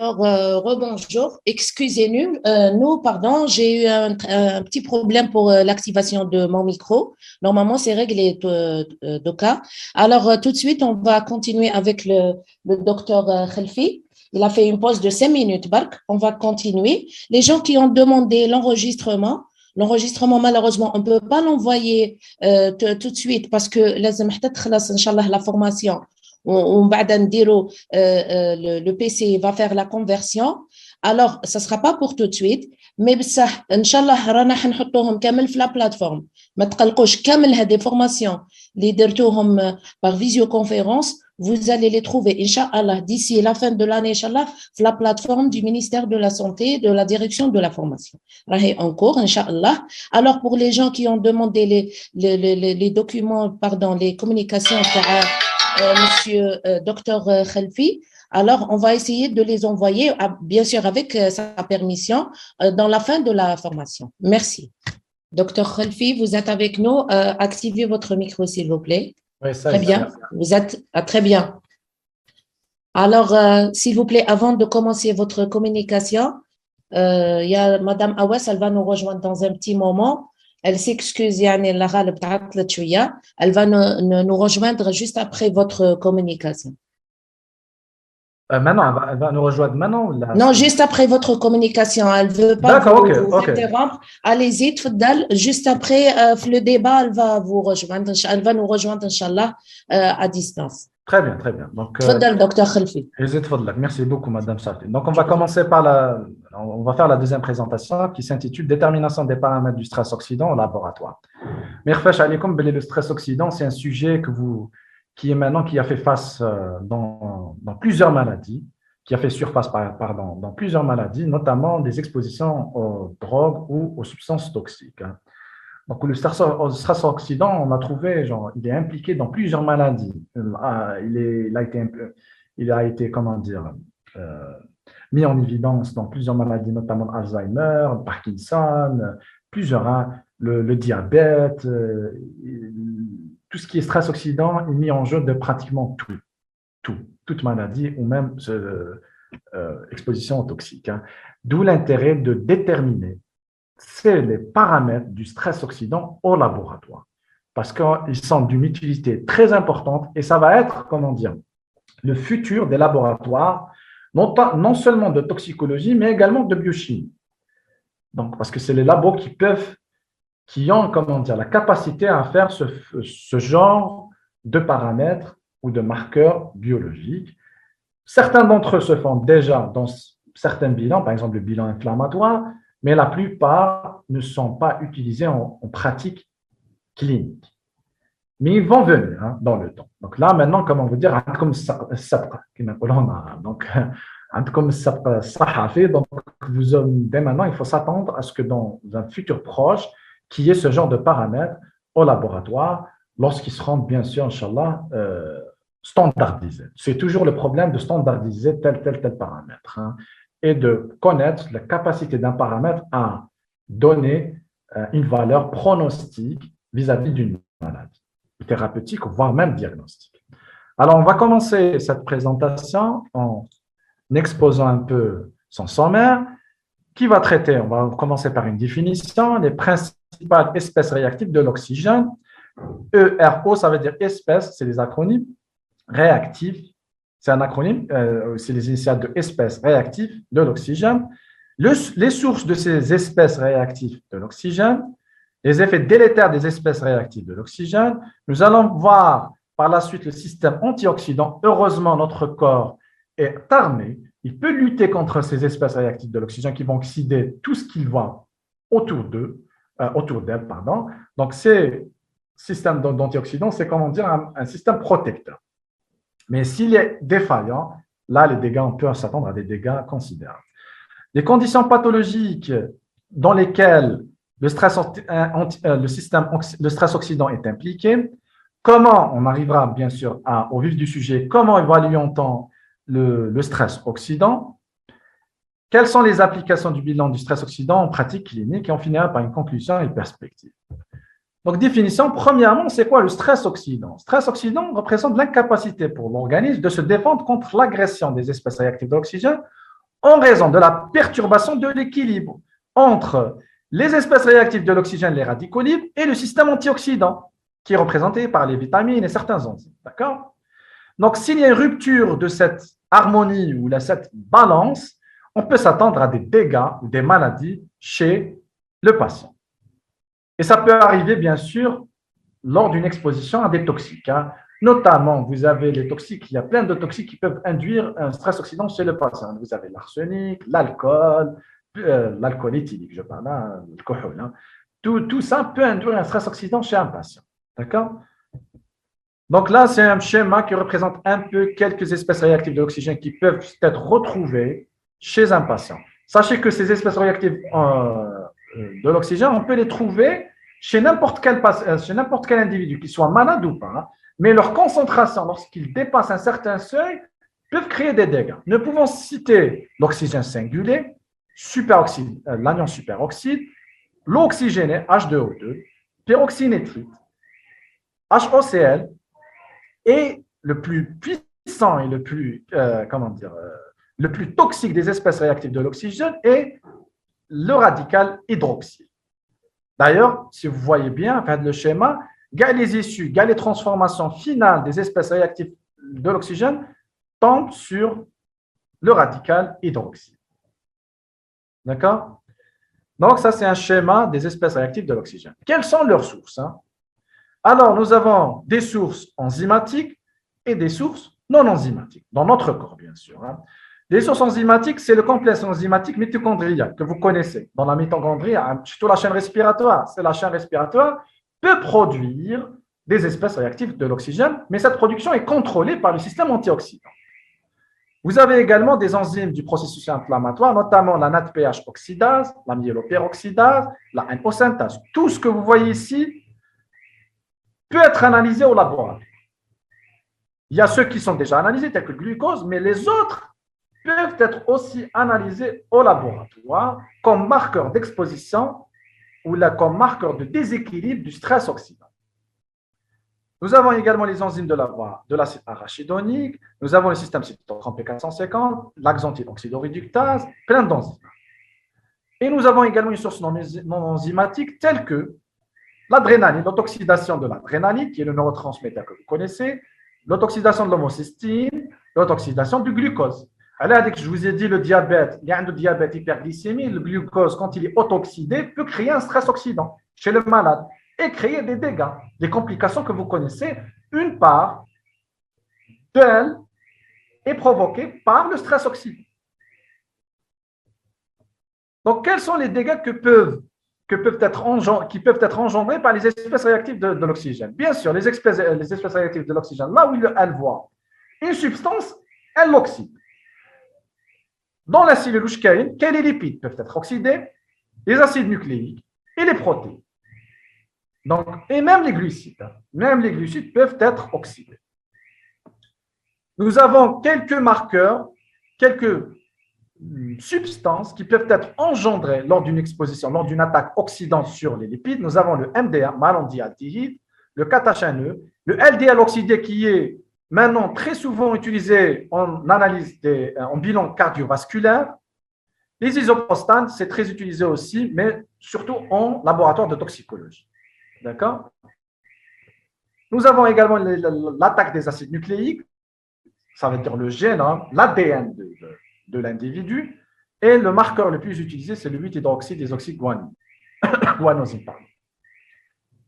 Alors, rebonjour. Excusez-nous, pardon, j'ai eu un petit problème pour l'activation de mon micro. Normalement, c'est réglé, Doka. Alors, tout de suite, on va continuer avec le docteur Khelfi. Il a fait une pause de 5 minutes, Bark. On va continuer. Les gens qui ont demandé l'enregistrement, malheureusement, on ne peut pas l'envoyer tout de suite parce que لازم حتى تخلص إن شاء الله la formation. ومن بعد نديرو le PC va faire la conversion. Alors, ça sera pas pour tout de suite, mais بصح ان شاء الله رانا حنحطوهم كامل في la plateforme. ما تقلقوش كامل هذه formations اللي درتوهم par visioconférence, vous allez les trouver inchallah d'ici la fin de l'année inchallah sur la plateforme du ministère de la Santé, de la direction de la formation. راهي en cours inchallah. Alors pour les gens qui ont demandé les documents, pardon, les communications Monsieur Dr Khelfi, alors on va essayer de les envoyer, bien sûr avec sa permission, dans la fin de la formation. Merci. Dr Khelfi, vous êtes avec nous. Activez votre micro, s'il vous plaît. Oui, ça très bien. Vous êtes très bien. Alors, s'il vous plaît, avant de commencer votre communication, il y a Madame Awas, elle va nous rejoindre dans un petit moment. Elle s'excuse, elle va nous rejoindre juste après votre communication. Maintenant, elle va nous rejoindre maintenant ou là? Non, juste après votre communication. Elle ne veut pas vous interrompre. Allez-y, juste après le débat, elle va vous rejoindre. Elle va nous rejoindre, Inch'Allah, à distance. Très bien, très bien. Donc, Dr Khelfi. Merci beaucoup, Madame Sarti. Donc, on va commencer on va faire la deuxième présentation qui s'intitule Détermination des paramètres du stress oxydant au laboratoire. Mirfash alaykoum, le stress oxydant, c'est un sujet qui a fait face dans plusieurs maladies, qui a fait surface, dans plusieurs maladies, notamment des expositions aux drogues ou aux substances toxiques. Donc, le stress oxydant, on a trouvé, il est impliqué dans plusieurs maladies. Il a été, comment dire, mis en évidence dans plusieurs maladies, notamment Alzheimer, Parkinson, le diabète, tout ce qui est stress oxydant est mis en jeu de pratiquement toute maladie ou même exposition aux toxiques. D'où l'intérêt de déterminer les paramètres du stress oxydant au laboratoire, parce qu'ils sont d'une utilité très importante et ça va être, comment dire, le futur des laboratoires, non seulement de toxicologie, mais également de biochimie. Donc, parce que c'est les labos qui ont, comment dire, la capacité à faire ce genre de paramètres ou de marqueurs biologiques. Certains d'entre eux se font déjà dans certains bilans, par exemple le bilan inflammatoire, mais la plupart ne sont pas utilisés en pratique clinique. Mais ils vont venir dans le temps. Donc là, maintenant, comme on veut dire, donc dès maintenant, il faut s'attendre à ce que dans un futur proche, qu'il y ait ce genre de paramètres au laboratoire lorsqu'ils seront, bien sûr, Inch'Allah, standardisés. C'est toujours le problème de standardiser tel paramètre et de connaître la capacité d'un paramètre à donner une valeur pronostique vis-à-vis d'une maladie, thérapeutique, voire même diagnostique. Alors, on va commencer cette présentation en exposant un peu son sommaire qui va traiter, on va commencer par une définition, les principales espèces réactives de l'oxygène. ERO, ça veut dire espèces, c'est les acronymes. Réactifs, c'est un acronyme, c'est les initiales de espèces réactives de l'oxygène. Les sources de ces espèces réactives de l'oxygène, les effets délétères des espèces réactives de l'oxygène. Nous allons voir par la suite le système antioxydant. Heureusement, notre corps est armé. Il peut lutter contre ces espèces réactives de l'oxygène qui vont oxyder tout ce qu'il voit autour d'elles. Donc, ces systèmes d'antioxydants, c'est comment dire un système protecteur. Mais s'il est défaillant, là, on peut s'attendre à des dégâts considérables. Les conditions pathologiques dans lesquelles le stress oxydant est impliqué, comment on arrivera bien sûr au vif du sujet, comment évaluons-on le stress oxydant, quelles sont les applications du bilan du stress oxydant en pratique clinique et on finira par une conclusion et perspective. Donc, définition, premièrement, c'est quoi le stress oxydant? Stress oxydant représente l'incapacité pour l'organisme de se défendre contre l'agression des espèces réactives d'oxygène en raison de la perturbation de l'équilibre entre les espèces réactives de l'oxygène, les radicaux libres, et le système antioxydant, qui est représenté par les vitamines et certains enzymes. D'accord? Donc, s'il y a une rupture de cette harmonie ou de cette balance, on peut s'attendre à des dégâts ou des maladies chez le patient. Et ça peut arriver, bien sûr, lors d'une exposition à des toxiques. Notamment, vous avez les toxiques, il y a plein de toxiques qui peuvent induire un stress oxydant chez le patient. Vous avez l'arsenic, l'alcool, l'alcool éthylique, je parle, l'alcool. Tout ça peut induire un stress oxydant chez un patient. D'accord? Donc là, c'est un schéma qui représente un peu quelques espèces réactives de l'oxygène qui peuvent être retrouvées chez un patient. Sachez que ces espèces réactives de l'oxygène, on peut les trouver chez n'importe quel individu, qu'il soit malade ou pas, mais leur concentration, lorsqu'ils dépassent un certain seuil, peuvent créer des dégâts. Nous pouvons citer l'oxygène singulier, l'anion superoxyde, l'eau oxygénée, H2O2, peroxynitrite, HOCl, et le plus puissant et le plus toxique des espèces réactives de l'oxygène est le radical hydroxyle. D'ailleurs, si vous voyez bien, le schéma, les issues, les transformations finales des espèces réactives de l'oxygène tombent sur le radical hydroxyle. D'accord? Donc, ça, c'est un schéma des espèces réactives de l'oxygène. Quelles sont leurs sources? Alors, nous avons des sources enzymatiques et des sources non enzymatiques, dans notre corps, bien sûr. Les sources enzymatiques, c'est le complexe enzymatique mitochondrial que vous connaissez. Dans la mitochondrie, surtout la chaîne respiratoire. C'est la chaîne respiratoire peut produire des espèces réactives de l'oxygène, mais cette production est contrôlée par le système antioxydant. Vous avez également des enzymes du processus inflammatoire, notamment la NADPH oxydase, la myéloperoxydase, la NO synthase. Tout ce que vous voyez ici peut être analysé au laboratoire. Il y a ceux qui sont déjà analysés, tels que le glucose, mais les autres peuvent être aussi analysés au laboratoire comme marqueurs d'exposition ou comme marqueurs de déséquilibre du stress oxydant. Nous avons également les enzymes de l'acide arachidonique, nous avons le système cytochrome P450, l'axanthine oxydoréductase, plein d'enzymes. Et nous avons également une source non enzymatique telle que l'adrénaline, l'autoxydation de l'adrénaline, qui est le neurotransmetteur que vous connaissez, l'autoxydation de l'homocystine, l'autoxydation du glucose. Alors, dès que je vous ai dit le diabète, il y a un diabète hyperglycémie, le glucose, quand il est autoxydé, peut créer un stress oxydant chez le malade et créer des dégâts, des complications que vous connaissez. Une part d'elle est provoquée par le stress oxydant. Donc, quels sont les dégâts qui peuvent être engendrés par les espèces réactives de l'oxygène? Bien sûr, les espèces réactives de l'oxygène, là où elles voient une substance, elles l'oxydent. Dans la cellulose caïne, les lipides peuvent être oxydés, les acides nucléiques et les protéines. Donc, et même les glucides peuvent être oxydés. Nous avons quelques marqueurs, quelques substances qui peuvent être engendrées lors d'une exposition, lors d'une attaque oxydante sur les lipides. Nous avons le MDA, malondialdéhyde, le 4-HNE, le LDL oxydé qui est maintenant très souvent utilisé en analyse en bilan cardiovasculaire. Les isoprostanes, c'est très utilisé aussi, mais surtout en laboratoire de toxicologie. D'accord? Nous avons également l'attaque des acides nucléiques, ça veut dire le génome, l'ADN de l'individu, et le marqueur le plus utilisé, c'est le 8-hydroxyde des oxydes guanosine.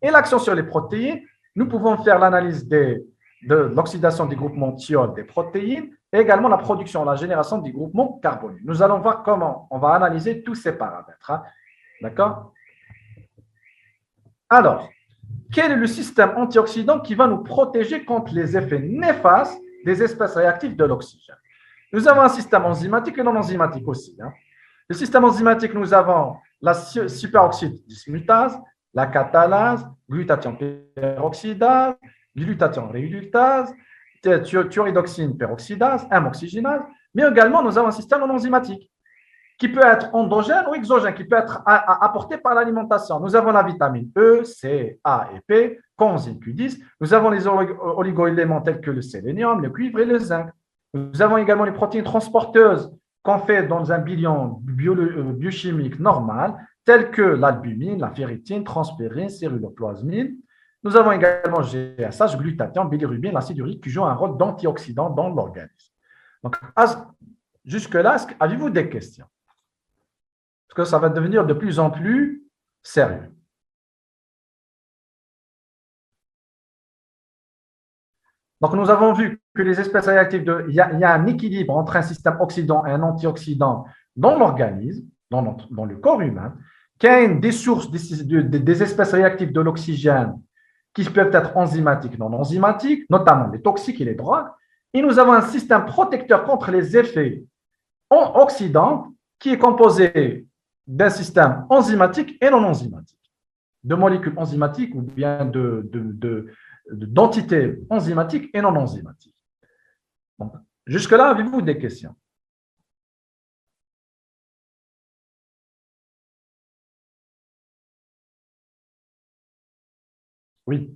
Et l'action sur les protéines, nous pouvons faire l'analyse de l'oxydation des groupements thiol des protéines et également la production, la génération des groupements carbonés. Nous allons voir comment on va analyser tous ces paramètres. D'accord? Alors, quel est le système antioxydant qui va nous protéger contre les effets néfastes des espèces réactives de l'oxygène? Nous avons un système enzymatique et non enzymatique aussi. Le système enzymatique, nous avons la superoxyde dismutase, la catalase, glutathion peroxydase, glutathion réductase, thiorédoxine peroxydase, amoxygénase, mais également nous avons un système non enzymatique qui peut être endogène ou exogène, qui peut être apporté par l'alimentation. Nous avons la vitamine E, C, A et P, coenzyme Q10. Nous avons les oligoéléments tels que le sélénium, le cuivre et le zinc. Nous avons également les protéines transporteuses qu'on fait dans un bilan biochimique normal, tels que l'albumine, la ferritine, transpérine, celluloplasmine. Nous avons également GSH, glutathion, bilirubine, l'acide urique qui jouent un rôle d'antioxydant dans l'organisme. Donc, jusque-là, avez-vous des questions? Parce que ça va devenir de plus en plus sérieux. Donc, nous avons vu que les espèces réactives, il y a un équilibre entre un système oxydant et un antioxydant dans l'organisme, dans le corps humain, qu'il y a des sources des espèces réactives de l'oxygène qui peuvent être enzymatiques, non enzymatiques, notamment les toxiques et les drogues. Et nous avons un système protecteur contre les effets oxydants qui est composé d'un système enzymatique et non enzymatique, de molécules enzymatiques ou bien d'entités enzymatiques et non enzymatiques. Jusque-là, avez-vous des questions? Oui.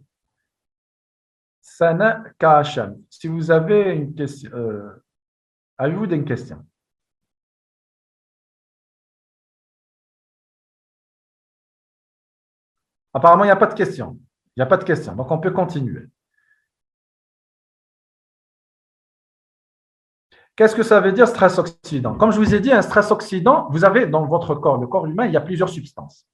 Sana Kacham. Si vous avez une question, avez-vous des questions? Apparemment, il n'y a pas de questions. Il n'y a pas de questions. Donc, on peut continuer. Qu'est-ce que ça veut dire stress oxydant? Comme je vous ai dit, un stress oxydant, vous avez dans votre corps, le corps humain, il y a plusieurs substances.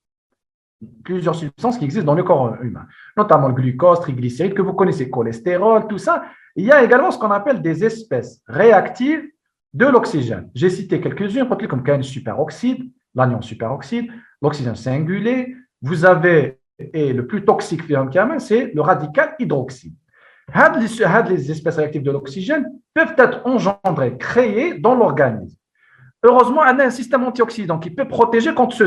Plusieurs substances qui existent dans le corps humain, notamment le glucose, triglycérides, que vous connaissez, cholestérol, tout ça. Il y a également ce qu'on appelle des espèces réactives de l'oxygène. J'ai cité quelques-unes, comme le superoxyde, l'anion superoxyde, l'oxygène singulé. Vous avez, et le plus toxique, c'est le radical hydroxyde. Les espèces réactives de l'oxygène peuvent être engendrées, créées dans l'organisme. Heureusement, on a un système antioxydant qui peut protéger contre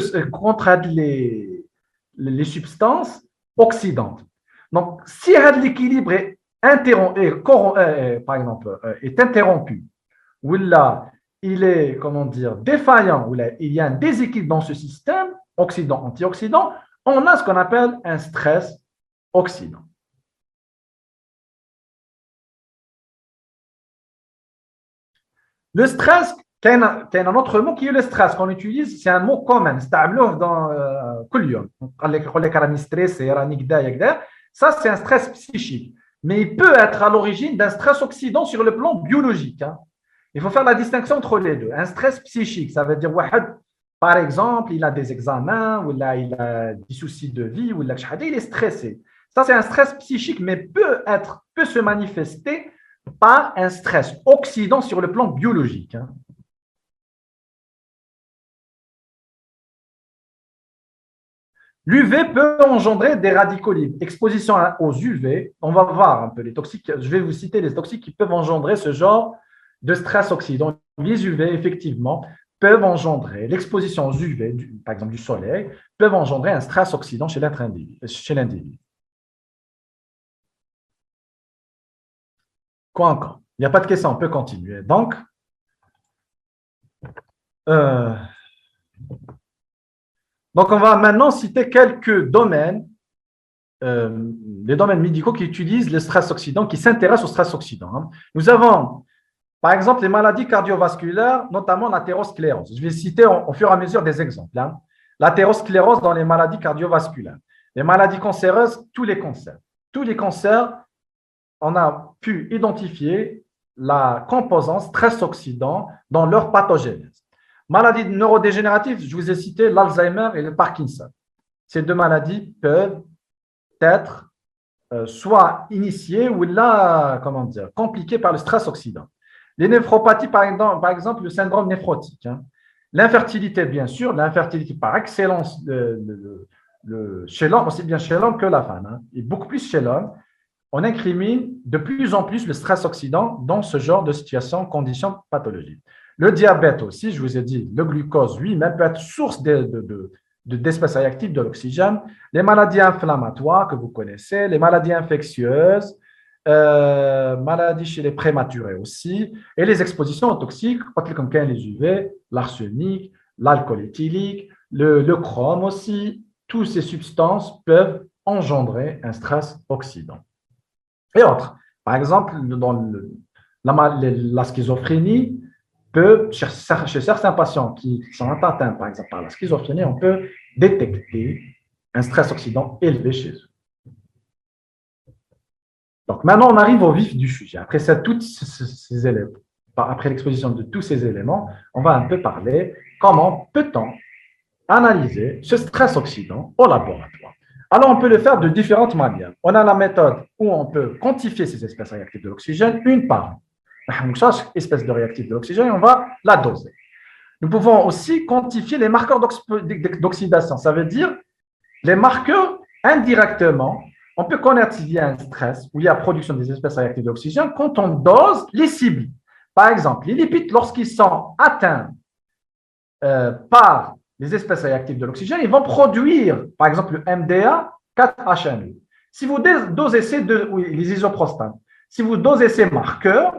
les substances oxydantes. Donc, si l'équilibre est interrompu, ou là, il est, comment dire, défaillant, ou là, il y a un déséquilibre dans ce système oxydant-antioxydant, on a ce qu'on appelle un stress oxydant. Le stress, il y a un autre mot qui est le stress qu'on utilise, c'est un mot commun, c'est dans كل ça c'est un stress psychique, mais il peut être à l'origine d'un stress oxydant sur le plan biologique. Il faut faire la distinction entre les deux. Un stress psychique, ça veut dire par exemple, il a des examens, ou là, il a des soucis de vie, ou là, il est stressé. Ça c'est un stress psychique, mais peut se manifester par un stress oxydant sur le plan biologique. L'UV peut engendrer des radicaux libres. Exposition aux UV, on va voir un peu les toxiques. Je vais vous citer les toxiques qui peuvent engendrer ce genre de stress oxydant. Les UV, effectivement, peuvent engendrer l'exposition aux UV, par exemple du soleil, peuvent engendrer un stress oxydant chez l'individu. Quoi encore? Il n'y a pas de question, on peut continuer. Donc, on va maintenant citer quelques domaines, les domaines médicaux qui utilisent le stress oxydant, qui s'intéressent au stress oxydant. Nous avons, par exemple, les maladies cardiovasculaires, notamment l'athérosclérose. Je vais citer au fur et à mesure des exemples. L'athérosclérose dans les maladies cardiovasculaires. Les maladies cancéreuses, tous les cancers. Tous les cancers, on a pu identifier la composante stress oxydant dans leur pathogénèse. Maladies neurodégénératives, je vous ai cité l'Alzheimer et le Parkinson. Ces deux maladies peuvent être soit initiées ou là, comment dire, compliquées par le stress oxydant. Les néphropathies, par exemple, le syndrome néphrotique. L'infertilité, bien sûr, l'infertilité par excellence chez l'homme, aussi bien chez l'homme que la femme, et beaucoup plus chez l'homme. On incrimine de plus en plus le stress oxydant dans ce genre de situation, conditions pathologiques. Le diabète aussi, je vous ai dit, le glucose, lui-même peut être source d'espèces réactives de l'oxygène. Les maladies inflammatoires que vous connaissez, les maladies infectieuses, maladies chez les prématurés aussi, et les expositions toxiques, comme les UV, l'arsenic, l'alcool éthylique, le chrome aussi. Toutes ces substances peuvent engendrer un stress oxydant. Et autres. Par exemple, dans la schizophrénie, chez certains patients qui sont atteints, par exemple, par la schizophrénie, on peut détecter un stress oxydant élevé chez eux. Donc, maintenant, on arrive au vif du sujet. Après ces éléments, après l'exposition de tous ces éléments, on va un peu parler comment peut-on analyser ce stress oxydant au laboratoire. Alors, on peut le faire de différentes manières. On a la méthode où on peut quantifier ces espèces réactives de l'oxygène une par une. Chaque espèce de réactif de l'oxygène, on va la doser. Nous pouvons aussi quantifier les marqueurs d'oxydation. Ça veut dire les marqueurs indirectement. On peut connaître s'il y a un stress ou il y a production des espèces réactives d'oxygène quand on dose les cibles. Par exemple, les lipides, lorsqu'ils sont atteints par les espèces réactives de l'oxygène, ils vont produire, par exemple, le MDA 4-HNE. Si vous dosez les isoprostanes, si vous dosez ces marqueurs,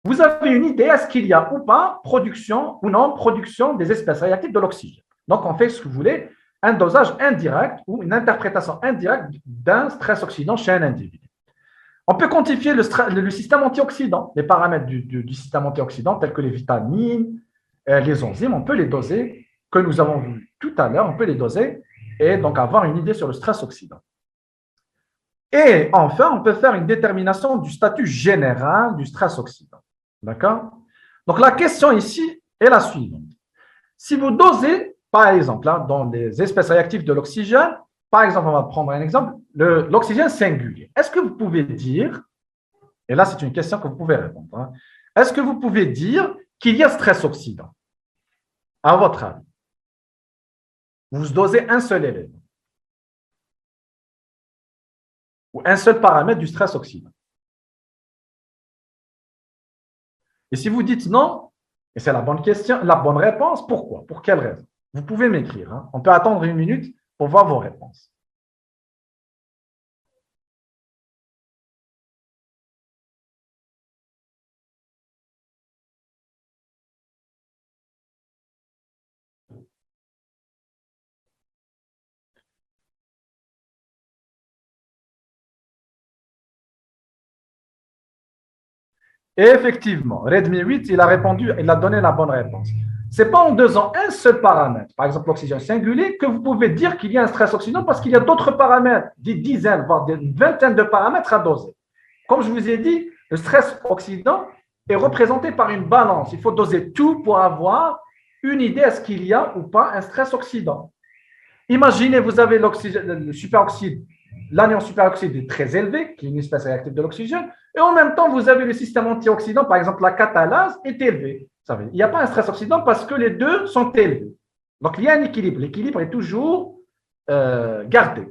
vous avez une idée, est-ce qu'il y a ou pas production ou non production des espèces réactives de l'oxygène. Donc, on fait ce que vous voulez, un dosage indirect ou une interprétation indirecte d'un stress oxydant chez un individu. On peut quantifier le système antioxydant, les paramètres du système antioxydant tels que les vitamines, les enzymes, on peut les doser, que nous avons vu tout à l'heure, on peut les doser et donc avoir une idée sur le stress oxydant. Et enfin, on peut faire une détermination du statut général du stress oxydant. D'accord? Donc, la question ici est la suivante. Si vous dosez, par exemple, hein, dans les espèces réactives de l'oxygène, par exemple, on va prendre un exemple, l'oxygène singulier. Est-ce que vous pouvez dire, et là, c'est une question que vous pouvez répondre, hein, est-ce que vous pouvez dire qu'il y a stress oxydant? À votre avis, vous dosez un seul élément ou un seul paramètre du stress oxydant. Et si vous dites non, et c'est la bonne question, la bonne réponse, pourquoi? Pour quelle raison? Vous pouvez m'écrire. Hein? On peut attendre une minute pour voir vos réponses. Et effectivement, Redmi 8, il a répondu, il a donné la bonne réponse. Ce n'est pas en dosant un seul paramètre, par exemple l'oxygène singulier, que vous pouvez dire qu'il y a un stress oxydant parce qu'il y a d'autres paramètres, des dizaines, voire des vingtaines de paramètres à doser. Comme je vous ai dit, le stress oxydant est représenté par une balance. Il faut doser tout pour avoir une idée est-ce qu'il y a ou pas un stress oxydant. Imaginez, vous avez le superoxyde, l'anion superoxyde est très élevé, qui est une espèce réactive de l'oxygène, et en même temps, vous avez le système antioxydant, par exemple, la catalase est élevée. Il n'y a pas un stress oxydant parce que les deux sont élevés. Donc, il y a un équilibre. L'équilibre est toujours gardé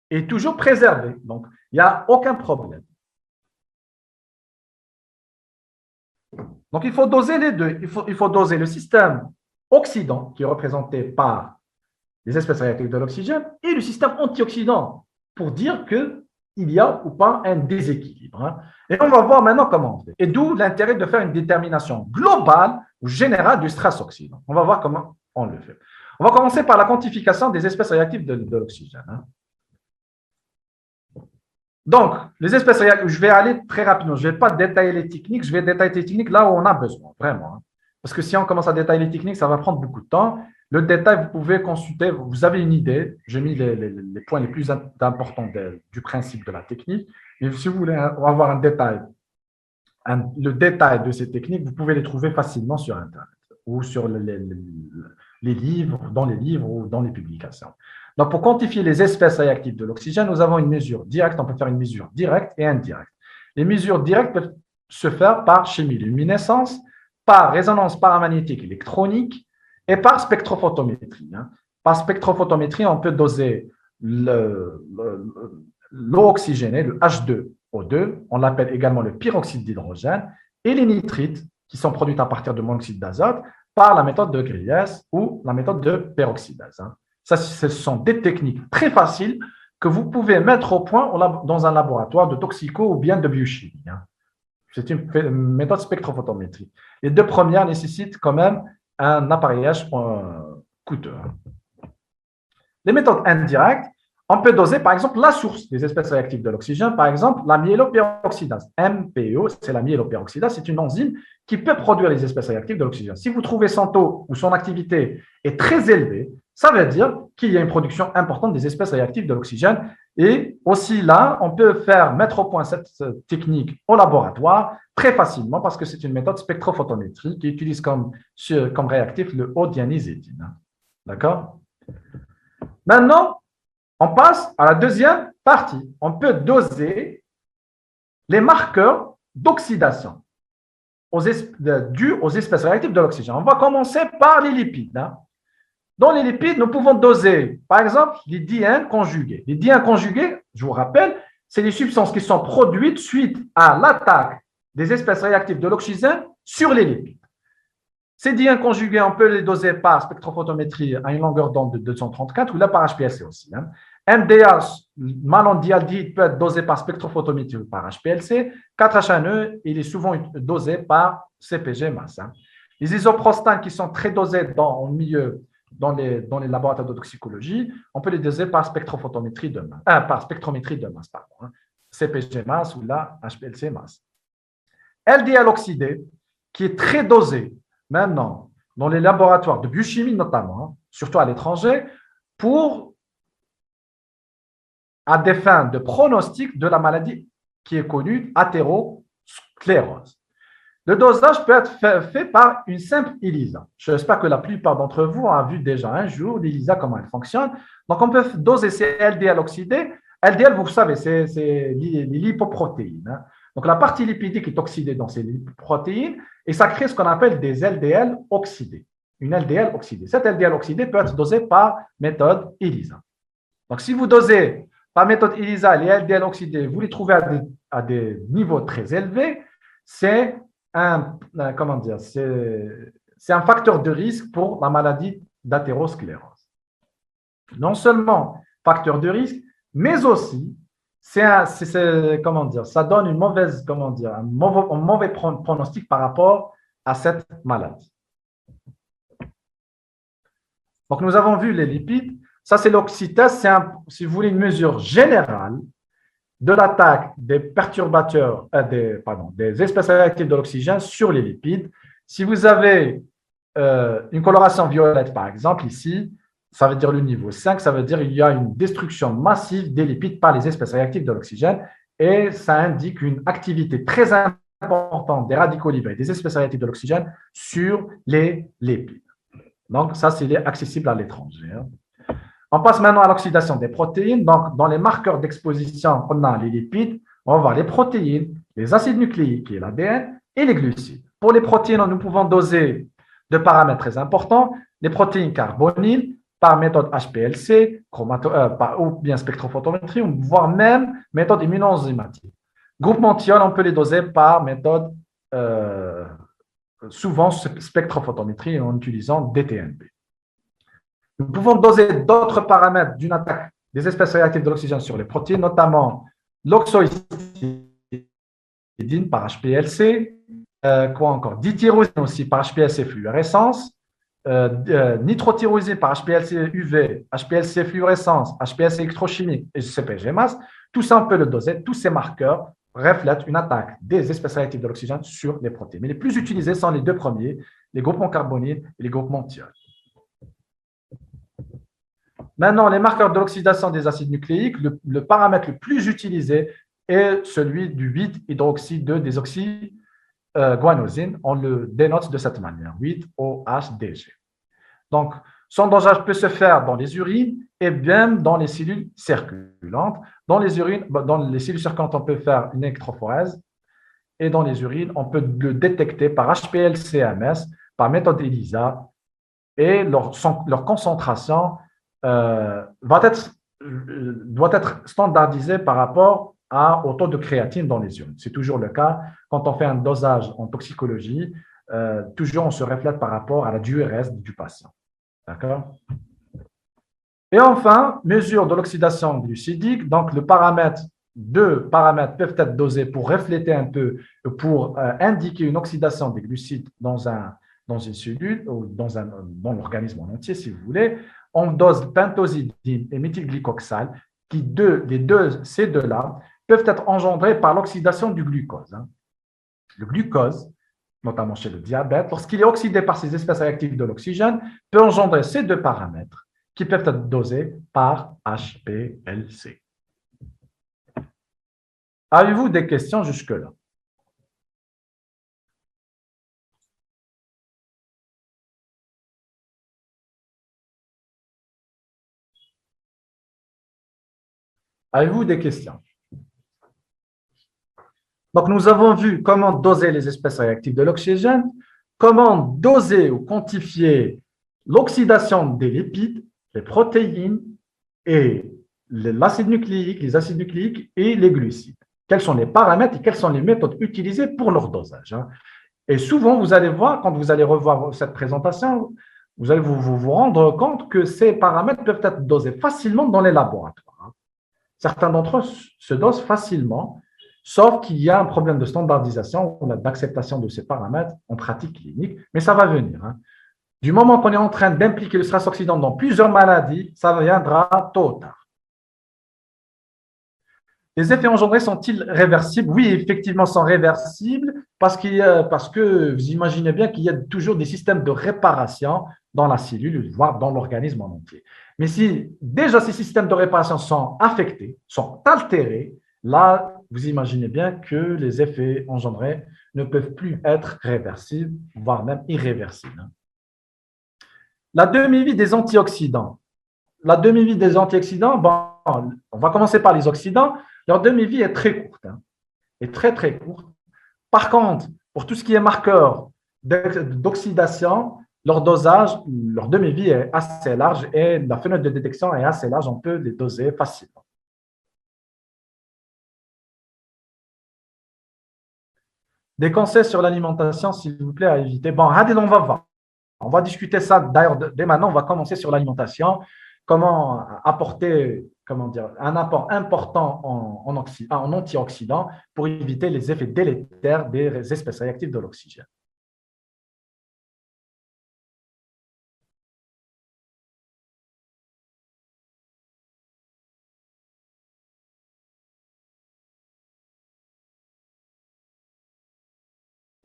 et toujours préservé. Donc, il n'y a aucun problème. Donc, il faut doser les deux. Il faut doser le système oxydant, qui est représenté par les espèces réactives de l'oxygène, et le système antioxydant, pour dire qu'il y a ou pas un déséquilibre. Hein. Et on va voir maintenant comment on fait. Et d'où l'intérêt de faire une détermination globale ou générale du stress oxydant. On va voir comment on le fait. On va commencer par la quantification des espèces réactives de l'oxygène. Hein. Donc, les espèces réactives, je vais aller très rapidement. Je ne vais pas détailler les techniques. Je vais détailler les techniques là où on a besoin, vraiment. Hein. Parce que si on commence à détailler les techniques, ça va prendre beaucoup de temps. Le détail, vous pouvez consulter, vous avez une idée. J'ai mis les points les plus importants du principe de la technique. Mais si vous voulez avoir un détail, le détail de ces techniques, vous pouvez les trouver facilement sur Internet ou sur les livres, dans les livres ou dans les publications. Donc, pour quantifier les espèces réactives de l'oxygène, nous avons une mesure directe. On peut faire une mesure directe et indirecte. Les mesures directes peuvent se faire par chimiluminescence, par résonance paramagnétique électronique et par spectrophotométrie. Par spectrophotométrie, on peut doser l'eau oxygénée, le H2O2, on l'appelle également le pyroxyde d'hydrogène, et les nitrites qui sont produits à partir de monoxyde d'azote par la méthode de Griès ou la méthode de peroxydase. Ça, ce sont des techniques très faciles que vous pouvez mettre au point dans un laboratoire de toxico ou bien de biochimie. C'est une méthode spectrophotométrie. Les deux premières nécessitent quand même un appareillage coûteux. Les méthodes indirectes, On peut doser, par exemple, la source des espèces réactives de l'oxygène, par exemple, la myéloperoxydase. MPO, c'est la myéloperoxydase, c'est une enzyme qui peut produire les espèces réactives de l'oxygène. Si vous trouvez son taux ou son activité est très élevée, ça veut dire qu'il y a une production importante des espèces réactives de l'oxygène. Et aussi là, on peut mettre au point cette technique au laboratoire très facilement parce que c'est une méthode spectrophotométrique qui utilise comme réactif le haut-dianisétine. D'accord? Maintenant, on passe à la deuxième partie. On peut doser les marqueurs d'oxydation dus aux espèces réactives de l'oxygène. On va commencer par les lipides. Dans les lipides, nous pouvons doser, par exemple, les diènes conjugués. Les diènes conjugués, je vous rappelle, c'est les substances qui sont produites suite à l'attaque des espèces réactives de l'oxygène sur les lipides. Ces diènes conjugués, on peut les doser par spectrophotométrie à une longueur d'onde de 234 ou là par HPLC aussi. MDA, malondialdéhyde, peut être dosé par spectrophotométrie ou par HPLC. 4-HNE, il est souvent dosé par CpG masse. Les isoprostanes qui sont très dosés dans les laboratoires de toxicologie, on peut les doser par spectrophotométrie de masse, par spectrométrie de masse, pardon, CpG masse ou là HPLC masse. LDL oxydé, qui est très dosé maintenant dans les laboratoires de biochimie notamment, surtout à l'étranger, à des fins de pronostic de la maladie qui est connue, athérosclérose. Le dosage peut être fait par une simple ELISA. J'espère que la plupart d'entre vous ont vu déjà un jour l'ELISA, comment elle fonctionne. Donc, on peut doser ces LDL oxydés. LDL, vous savez, c'est les lipoprotéines. Donc, la partie lipidique est oxydée dans ces lipoprotéines et ça crée ce qu'on appelle des LDL oxydés. Une LDL oxydée. Cette LDL oxydée peut être dosée par méthode ELISA. Donc, si vous dosez par méthode ELISA les LDL oxydés, vous les trouvez à des niveaux très élevés, c'est un facteur de risque pour la maladie d'athérosclérose. Non seulement facteur de risque, mais aussi ça donne un mauvais pronostic par rapport à cette maladie. Donc, nous avons vu les lipides. Ça, c'est l'oxytase. C'est, si vous voulez, une mesure générale de l'attaque des perturbateurs, des espèces réactives de l'oxygène sur les lipides. Si vous avez une coloration violette, par exemple, ici, ça veut dire le niveau 5, ça veut dire qu'il y a une destruction massive des lipides par les espèces réactives de l'oxygène et ça indique une activité très importante des radicaux libres et des espèces réactives de l'oxygène sur les lipides. Donc, ça, c'est accessible à l'étranger. On passe maintenant à l'oxydation des protéines. Donc, dans les marqueurs d'exposition, on a les lipides, on va voir les protéines, les acides nucléiques, qui est l'ADN, et les glucides. Pour les protéines, nous pouvons doser de paramètres très importants, les protéines carbonyles par méthode HPLC, ou bien spectrophotométrie, voire même méthode immunoenzymatique. Groupement thiol, on peut les doser par méthode souvent spectrophotométrie en utilisant DTNP. Nous pouvons doser d'autres paramètres d'une attaque des espèces réactives de l'oxygène sur les protéines, notamment l'oxohistidine par HPLC, quoi encore, dityrosine aussi par HPLC fluorescence, nitrotyrosine par HPLC UV, HPLC fluorescence, HPLC électrochimique et CpG masse. Tout ça, on peut le doser. Tous ces marqueurs reflètent une attaque des espèces réactives de l'oxygène sur les protéines. Mais les plus utilisés sont les deux premiers, les groupements carbonyles et les groupements thiol. Maintenant, les marqueurs de l'oxydation des acides nucléiques, le paramètre le plus utilisé est celui du 8-hydroxydésoxyguanosine. On le dénote de cette manière, 8-OHDG. Donc, son dosage peut se faire dans les urines et même dans les cellules circulantes. Dans les cellules circulantes, on peut faire une électrophorèse et dans les urines, on peut le détecter par HPLC-MS, par méthode ELISA et leur concentration doit être standardisé par rapport au taux de créatine dans les urines. C'est toujours le cas quand on fait un dosage en toxicologie. Toujours on se reflète par rapport à la diurèse du patient. D'accord? Et enfin, mesure de l'oxydation glucidique. Donc, deux paramètres peuvent être dosés pour refléter un peu, pour indiquer une oxydation des glucides dans une cellule ou dans l'organisme en entier, si vous voulez. On dose pentoside et méthylglycoxal ces deux-là peuvent être engendrés par l'oxydation du glucose. Le glucose, notamment chez le diabète, lorsqu'il est oxydé par ces espèces réactives de l'oxygène, peut engendrer ces deux paramètres qui peuvent être dosés par HPLC. Avez-vous des questions jusque-là? Avez-vous des questions? Donc, nous avons vu comment doser les espèces réactives de l'oxygène, comment doser ou quantifier l'oxydation des lipides, les protéines et l'acide nucléique, les acides nucléiques et les glucides. Quels sont les paramètres et quelles sont les méthodes utilisées pour leur dosage. Et souvent, vous allez voir, quand vous allez revoir cette présentation, vous allez vous rendre compte que ces paramètres peuvent être dosés facilement dans les laboratoires. Certains d'entre eux se dosent facilement, sauf qu'il y a un problème de standardisation ou d'acceptation de ces paramètres en pratique clinique, mais ça va venir. Du moment qu'on est en train d'impliquer le stress oxydant dans plusieurs maladies, ça viendra tôt ou tard. Les effets engendrés sont-ils réversibles? Oui, effectivement, sont réversibles parce que vous imaginez bien qu'il y a toujours des systèmes de réparation dans la cellule, voire dans l'organisme en entier. Mais si déjà ces systèmes de réparation sont affectés, sont altérés, là, vous imaginez bien que les effets engendrés ne peuvent plus être réversibles, voire même irréversibles. La demi-vie des antioxydants. La demi-vie des antioxydants, bon, on va commencer par les oxydants. Leur demi-vie est très courte, est très, très courte. Par contre, pour tout ce qui est marqueur d'oxydation, leur dosage, leur demi-vie est assez large et la fenêtre de détection est assez large, on peut les doser facilement. Des conseils sur l'alimentation, s'il vous plaît, à éviter. Bon, on va voir. On va discuter ça d'ailleurs dès maintenant. On va commencer sur l'alimentation. Comment apporter un apport important en antioxydants pour éviter les effets délétères des espèces réactives de l'oxygène.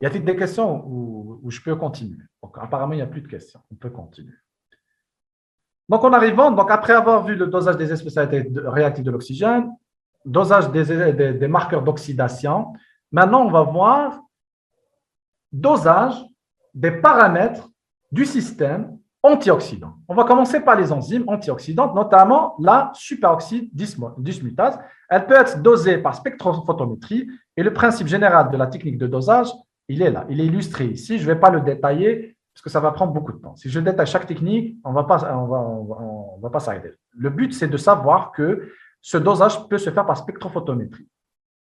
Y a-t-il des questions où je peux continuer? Donc, apparemment, il n'y a plus de questions. On peut continuer. Donc, en arrivant, après avoir vu le dosage des espèces réactives de l'oxygène, dosage des marqueurs d'oxydation, maintenant, on va voir dosage des paramètres du système antioxydant. On va commencer par les enzymes antioxydantes, notamment la superoxyde dismutase. Elle peut être dosée par spectrophotométrie et le principe général de la technique de dosage, il est là, il est illustré ici. Je ne vais pas le détailler parce que ça va prendre beaucoup de temps. Si je détaille chaque technique, on va pas s'arrêter. Le but, c'est de savoir que ce dosage peut se faire par spectrophotométrie.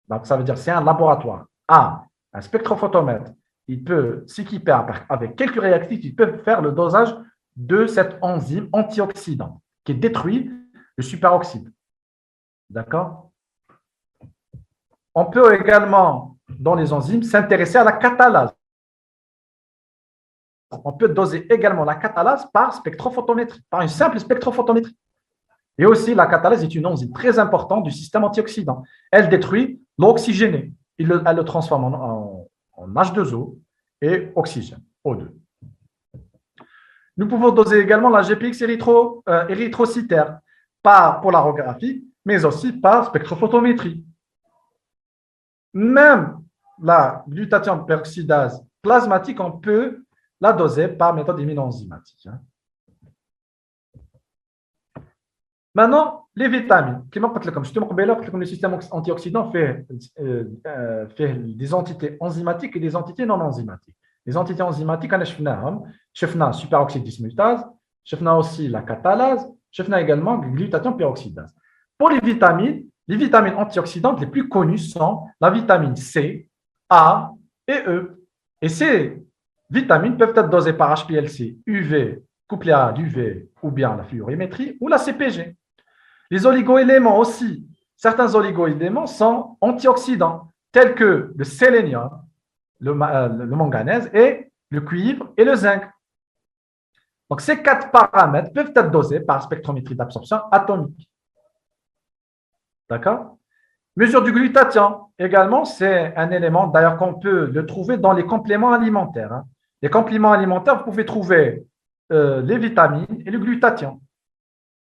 Donc, ça veut dire que c'est un laboratoire. Un spectrophotomètre, il peut s'équiper avec quelques réactifs, il peut faire le dosage de cette enzyme antioxydante qui détruit le superoxyde. D'accord? On peut également, dans les enzymes, s'intéresser à la catalase. On peut doser également la catalase par spectrophotométrie, par une simple spectrophotométrie. Et aussi, la catalase est une enzyme très importante du système antioxydant. Elle détruit l'eau oxygénée. Elle le transforme en H2O et oxygène, O2. Nous pouvons doser également la GPX érythrocytaire, par polarographie, mais aussi par spectrophotométrie. Même la glutathione peroxydase plasmatique, on peut la doser par méthode immunoenzymatique. Maintenant, les vitamines. Le système antioxydant fait des entités enzymatiques et des entités non enzymatiques. Les entités enzymatiques, on a superoxyde dismutase, on a aussi la catalase, on a également glutathione peroxydase. Pour les vitamines antioxydantes les plus connues sont la vitamine C, A et E. Et ces vitamines peuvent être dosées par HPLC, UV, couplé à l'UV ou bien la fluorimétrie ou la CPG. Les oligoéléments aussi. Certains oligoéléments sont antioxydants, tels que le sélénium, le manganèse et le cuivre et le zinc. Donc, ces 4 paramètres peuvent être dosés par spectrométrie d'absorption atomique. D'accord? Mesure du glutathion, également, c'est un élément, d'ailleurs, qu'on peut le trouver dans les compléments alimentaires. Hein. Les compléments alimentaires, vous pouvez trouver les vitamines et le glutathion.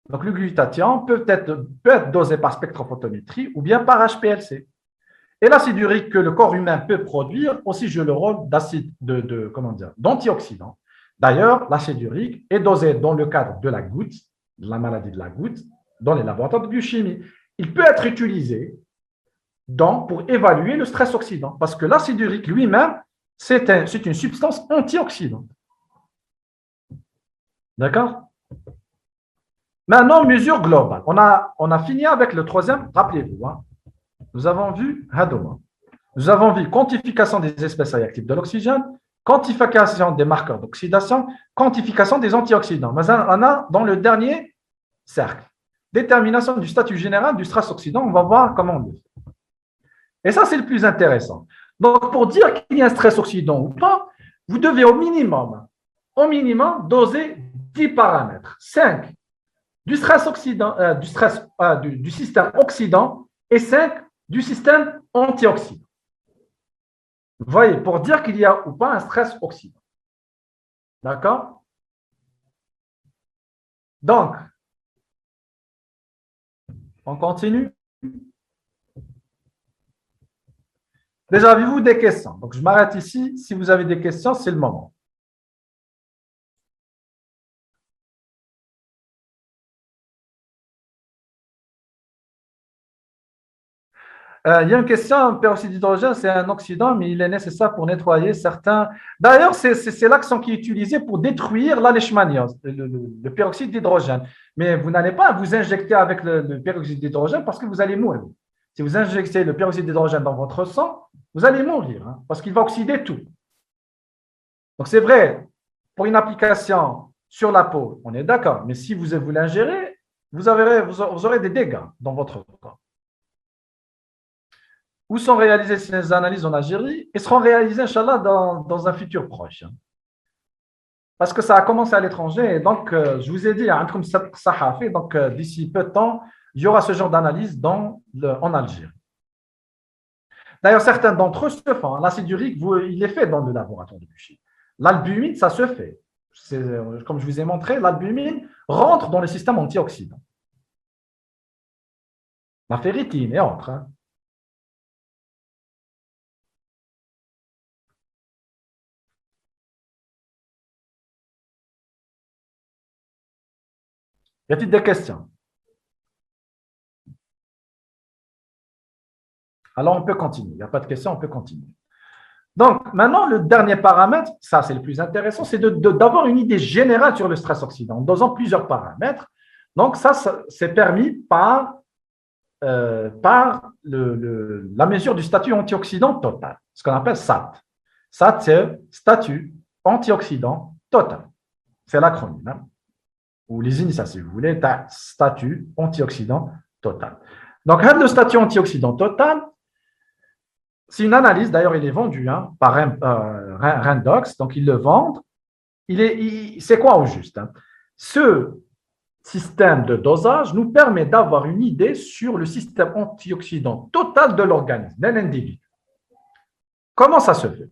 Donc, le glutathion peut être dosé par spectrophotométrie ou bien par HPLC. Et l'acide urique que le corps humain peut produire aussi joue le rôle d'acide comment dire, d'antioxydant. D'ailleurs, l'acide urique est dosé dans le cadre de la goutte, de la maladie de la goutte, dans les laboratoires de biochimie. Il peut être utilisé pour évaluer le stress oxydant, parce que l'acide urique lui-même, c'est une substance antioxydante. D'accord? Maintenant, mesure globale. On a fini avec le troisième, rappelez-vous. Hein. Nous avons vu Hadoma. Nous avons vu quantification des espèces réactives de l'oxygène, quantification des marqueurs d'oxydation, quantification des antioxydants. Mais on a dans le dernier cercle, détermination du statut général du stress oxydant. On va voir comment on le fait. Et ça, c'est le plus intéressant. Donc, pour dire qu'il y a un stress oxydant ou pas, vous devez au minimum, doser 10 paramètres. 5 du stress oxydant, du système oxydant et 5 du système antioxydant. Vous voyez, pour dire qu'il y a ou pas un stress oxydant. D'accord? Donc, on continue. Déjà, avez-vous des questions? Donc, je m'arrête ici. Si vous avez des questions, c'est le moment. Il y a une question, le peroxyde d'hydrogène, c'est un oxydant, mais il est nécessaire pour nettoyer certains. D'ailleurs, c'est l'accent qui est utilisé pour détruire la leishmaniose, le peroxyde d'hydrogène. Mais vous n'allez pas vous injecter avec le peroxyde d'hydrogène parce que vous allez mourir. Si vous injectez le peroxyde d'hydrogène dans votre sang, vous allez mourir hein, parce qu'il va oxyder tout. Donc, c'est vrai, pour une application sur la peau, on est d'accord, mais si vous l'ingérez, vous aurez des dégâts dans votre corps. Où sont réalisées ces analyses en Algérie et seront réalisées, Inch'Allah, dans un futur proche. Parce que ça a commencé à l'étranger et donc, je vous ai dit, comme ça a fait, donc d'ici peu de temps, il y aura ce genre d'analyse en Algérie. D'ailleurs, certains d'entre eux se font. L'acide urique, il est fait dans le laboratoire de biochimie. L'albumine, ça se fait. Comme je vous ai montré, l'albumine rentre dans le système antioxydant. La ferritine et autres. Hein. Y a-t-il des questions? Alors, on peut continuer. Il n'y a pas de questions, on peut continuer. Donc, maintenant, le dernier paramètre, ça c'est le plus intéressant, c'est d'avoir une idée générale sur le stress oxydant en dosant plusieurs paramètres. Donc, ça c'est permis par la mesure du statut antioxydant total, ce qu'on appelle SAT. SAT, c'est statut antioxydant total. C'est l'acronyme, hein, ou les initiales, si vous voulez, statut antioxydant total. Donc, le statut antioxydant total, c'est une analyse, d'ailleurs, il est vendu hein, par Randox, donc ils le vendent. C'est quoi au juste hein? Ce système de dosage nous permet d'avoir une idée sur le système antioxydant total de l'organisme, d'un individu. Comment ça se fait?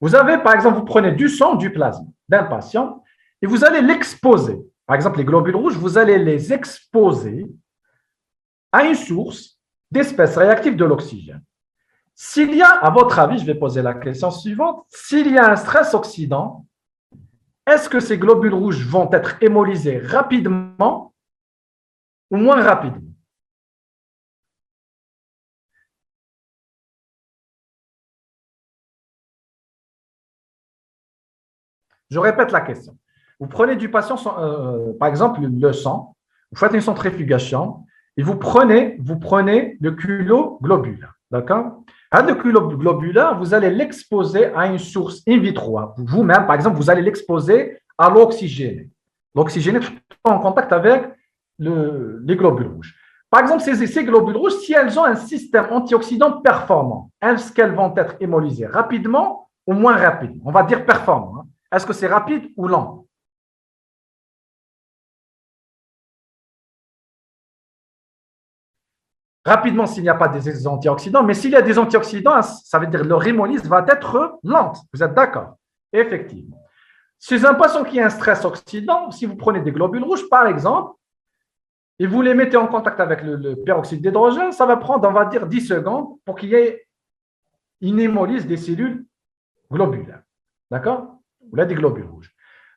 Vous avez, par exemple, vous prenez du sang, du plasma d'un patient et vous allez l'exposer. Par exemple, les globules rouges, vous allez les exposer à une source d'espèces réactives de l'oxygène. S'il y a, à votre avis, je vais poser la question suivante, s'il y a un stress oxydant, est-ce que ces globules rouges vont être hémolysés rapidement ou moins rapidement? Je répète la question. Vous prenez du patient, par exemple, le sang, vous faites une centrifugation et vous prenez le culot globulaire. D'accord? Le culot globulaire, vous allez l'exposer à une source in vitro. Vous-même, par exemple, vous allez l'exposer à l'oxygène. L'oxygène est en contact avec les globules rouges. Par exemple, ces globules rouges, si elles ont un système antioxydant performant, est-ce qu'elles vont être hémolysées rapidement ou moins rapidement? On va dire performant. Hein. Est-ce que c'est rapide ou lent? rapidement s'il n'y a pas des antioxydants, mais s'il y a des antioxydants, ça veut dire que leur hémolyse va être lente. Vous êtes d'accord? Effectivement. Chez un patient qui a un stress oxydant, si vous prenez des globules rouges, par exemple, et vous les mettez en contact avec le peroxyde d'hydrogène, ça va prendre, on va dire, 10 secondes pour qu'il y ait une hémolyse des cellules globulaires. D'accord? Ou là, des globules rouges.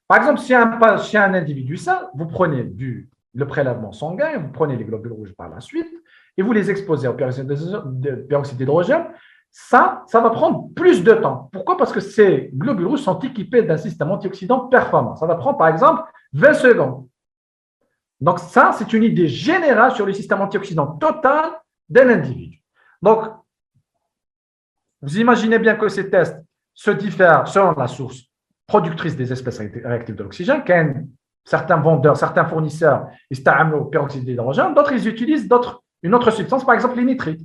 Par exemple, si un individu sain, vous prenez le prélèvement sanguin, vous prenez les globules rouges par la suite, et vous les exposez au peroxyde d'hydrogène, ça va prendre plus de temps. Pourquoi? Parce que ces globules rouges sont équipés d'un système antioxydant performant. Ça va prendre, par exemple, 20 secondes. Donc, ça, c'est une idée générale sur le système antioxydant total d'un individu. Donc, vous imaginez bien que ces tests se diffèrent selon la source productrice des espèces réactives de l'oxygène. Certains vendeurs, certains fournisseurs, ils utilisent le peroxyde d'hydrogène, d'autres, ils utilisent une autre substance, par exemple les nitrites.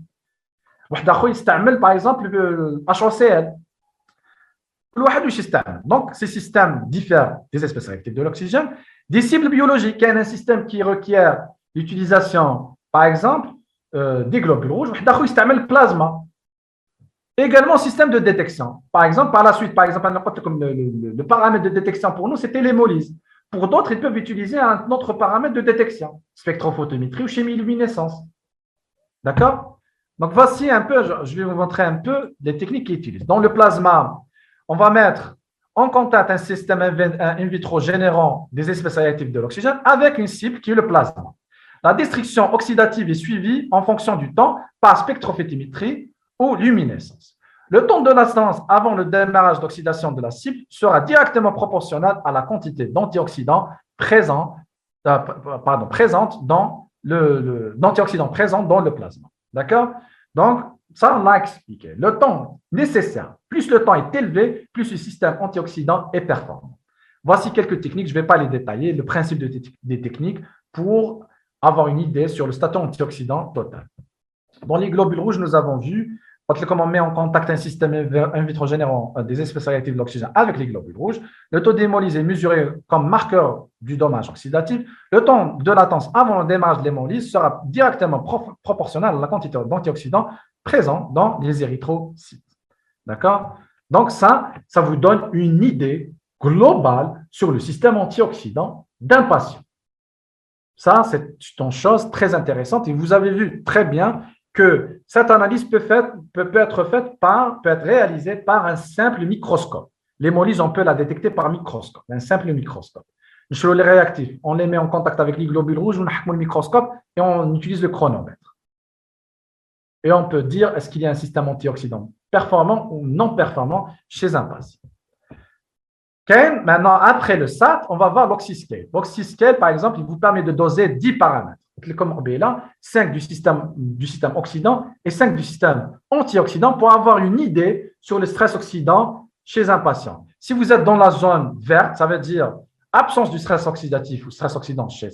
Ils utilisent, par exemple, le HOCl. Donc, ces systèmes diffèrent des espèces réactives de l'oxygène. Des cibles biologiques, il y a un système qui requiert l'utilisation, par exemple, des globules rouges. Ils utilisent le plasma. Également, système de détection. Par exemple, par la suite, le paramètre de détection pour nous, c'était l'hémolyse. Pour d'autres, ils peuvent utiliser un autre paramètre de détection, spectrophotométrie ou chimiluminescence. D'accord? Donc, voici un peu, je vais vous montrer un peu les techniques qu'ils utilisent. Dans le plasma, on va mettre en contact un système in vitro générant des espèces réactives de l'oxygène avec une cible qui est le plasma. La destruction oxydative est suivie en fonction du temps par spectrophotométrie ou luminescence. Le temps de latence avant le démarrage d'oxydation de la cible sera directement proportionnel à la quantité d'antioxydants présente dans d'antioxydants présents dans le plasma. D'accord? Donc, ça, on l'a expliqué. Le temps nécessaire, plus le temps est élevé, plus le système antioxydant est performant. Voici quelques techniques, je ne vais pas les détailler, le principe des techniques pour avoir une idée sur le statut antioxydant total. Dans les globules rouges, nous avons vu comment on met en contact un système in vitro générant des espèces réactives de l'oxygène avec les globules rouges. Le taux d'hémolyse est mesuré comme marqueur du dommage oxydatif. Le temps de latence avant le démarrage de l'hémolyse sera directement proportionnel à la quantité d'antioxydants présents dans les érythrocytes. D'accord? Donc, ça vous donne une idée globale sur le système antioxydant d'un patient. Ça, c'est une chose très intéressante et vous avez vu très bien que cette analyse peut être réalisée par un simple microscope. L'hémolyse, on peut la détecter par microscope, un simple microscope. Sur les réactifs, on les met en contact avec les globules rouges, on a le microscope et on utilise le chronomètre. Et on peut dire est-ce qu'il y a un système antioxydant performant ou non performant chez un patient. Maintenant, après le SAT, on va voir l'oxyscale. L'oxyscale, par exemple, il vous permet de doser 10 paramètres. Comme on voit là, 5 du système oxydant et 5 du système antioxydant pour avoir une idée sur le stress oxydant chez un patient. Si vous êtes dans la zone verte, ça veut dire absence du stress oxydatif ou stress oxydant chez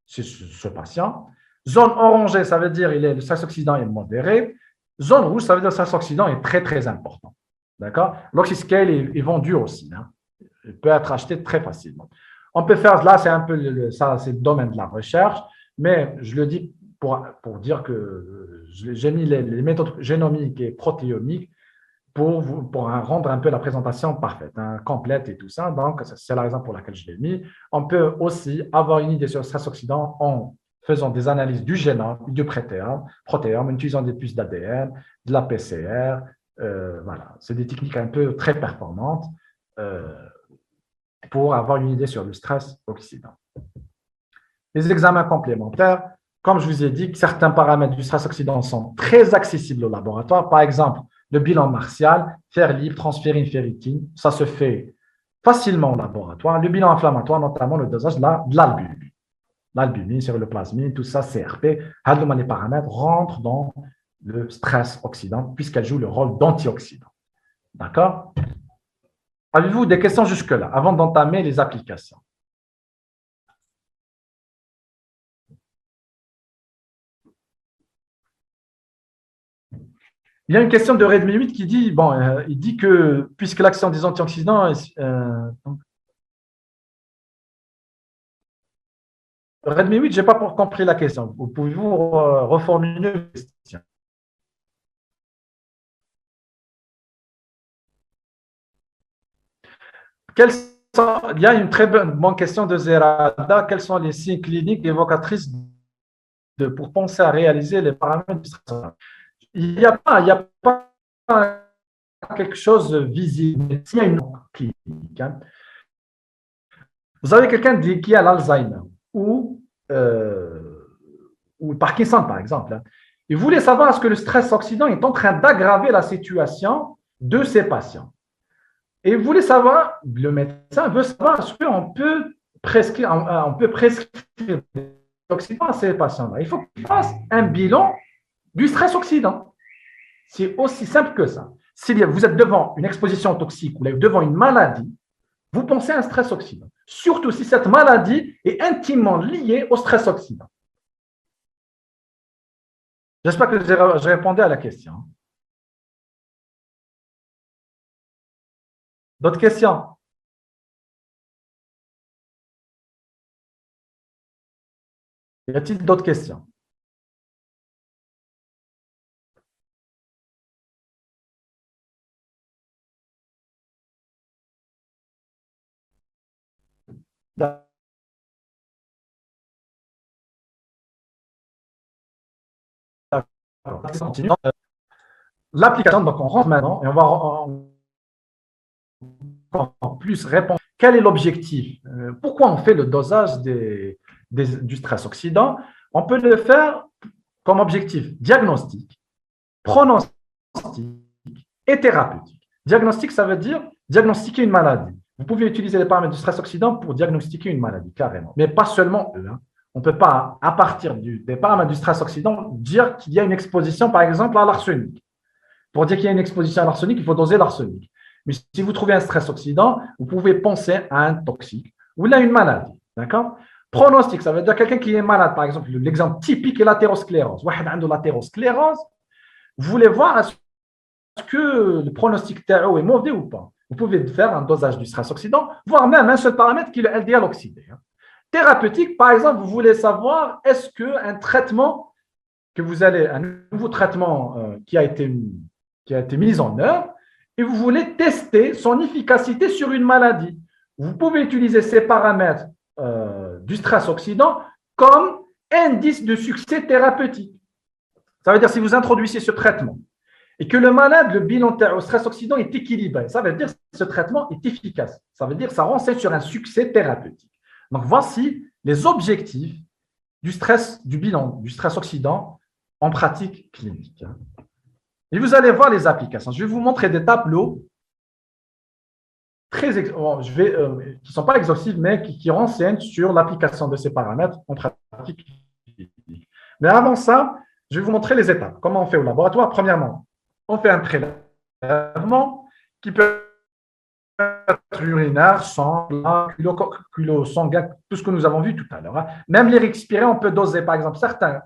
ce patient. Zone orangée, ça veut dire le stress oxydant est modéré. Zone rouge, ça veut dire que le stress oxydant est très, très important. D'accord? L'oxyscale est vendu aussi. Il peut être acheté très facilement. On peut faire, là, c'est un peu c'est le domaine de la recherche, mais je le dis pour dire que j'ai mis les méthodes génomiques et protéomiques pour rendre un peu la présentation parfaite, complète et tout ça. Donc, c'est la raison pour laquelle je l'ai mis. On peut aussi avoir une idée sur le stress oxydant en faisant des analyses du génome, du protéome, en utilisant des puces d'ADN, de la PCR. Voilà, c'est des techniques un peu très performantes pour avoir une idée sur le stress oxydant. Les examens complémentaires, comme je vous ai dit, certains paramètres du stress oxydant sont très accessibles au laboratoire. Par exemple, le bilan martial, fer libre, transférine, ferritine, ça se fait facilement au laboratoire. Le bilan inflammatoire, notamment le dosage de l'albumine. L'albumine, sur le plasmine, tout ça, CRP, les paramètres rentrent dans le stress oxydant puisqu'elles jouent le rôle d'antioxydant. D'accord? Avez-vous des questions jusque-là, avant d'entamer les applications? Il y a une question de Redmi 8 qui dit, il dit que puisque l'action des antioxydants Redmi 8, je n'ai pas compris la question. Vous pouvez-vous reformuler la question? Il y a une très bonne question de Zerada. Quels sont les signes cliniques évocatrices pour penser à réaliser les paramètres du stress? Il y a pas quelque chose de visible. S'il y a une clinique, hein. Vous avez quelqu'un qui a l'Alzheimer ou Parkinson, par exemple. Hein. Il voulait savoir est-ce que le stress oxydant est en train d'aggraver la situation de ces patients. Et vous voulez savoir, le médecin veut savoir est-ce qu'on peut prescrire l'oxydant à ces patients-là. Il faut qu'il fasse un bilan du stress oxydant. C'est aussi simple que ça. Si vous êtes devant une exposition toxique ou devant une maladie, vous pensez à un stress oxydant. Surtout si cette maladie est intimement liée au stress oxydant. J'espère que j'ai répondu à la question. D'autres questions? Y a-t-il d'autres questions? Continue. L'application, donc on rentre maintenant et on va en plus répondre. Quel est l'objectif? Pourquoi on fait le dosage du stress oxydant? On peut le faire comme objectif diagnostic, pronostic et thérapeutique. Diagnostic, ça veut dire diagnostiquer une maladie. Vous pouvez utiliser les paramètres du stress oxydant pour diagnostiquer une maladie, carrément. Mais pas seulement eux. Hein. On ne peut pas, à partir des paramètres du stress oxydant, dire qu'il y a une exposition, par exemple, à l'arsenic. Pour dire qu'il y a une exposition à l'arsenic, il faut doser l'arsenic. Mais si vous trouvez un stress oxydant, vous pouvez penser à un toxique ou à une maladie. D'accord? Pronostic, ça veut dire quelqu'un qui est malade. Par exemple, l'exemple typique est l'athérosclérose. L'athérosclérose, vous voulez voir est-ce que le pronostic TAO est mauvais ou pas. Vous pouvez faire un dosage du stress oxydant, voire même un seul paramètre qui est le LDL oxydé. Thérapeutique, par exemple, vous voulez savoir est-ce qu'un traitement un nouveau traitement qui a été mis en œuvre, et vous voulez tester son efficacité sur une maladie. Vous pouvez utiliser ces paramètres du stress oxydant comme indice de succès thérapeutique. Ça veut dire si vous introduisez ce traitement et que le malade, le bilan au stress oxydant est équilibré, ça veut dire que ce traitement est efficace. Ça veut dire que ça renseigne sur un succès thérapeutique. Donc, voici les objectifs du bilan du stress oxydant en pratique clinique. Et vous allez voir les applications. Je vais vous montrer des tableaux qui ne sont pas exhaustifs, mais qui renseignent sur l'application de ces paramètres en pratique clinique. Mais avant ça, je vais vous montrer les étapes. Comment on fait au laboratoire? Premièrement, on fait un prélèvement qui peut être urinaire, sang, culot sanguin, tout ce que nous avons vu tout à l'heure. Même l'air expiré, on peut doser, par exemple, certains,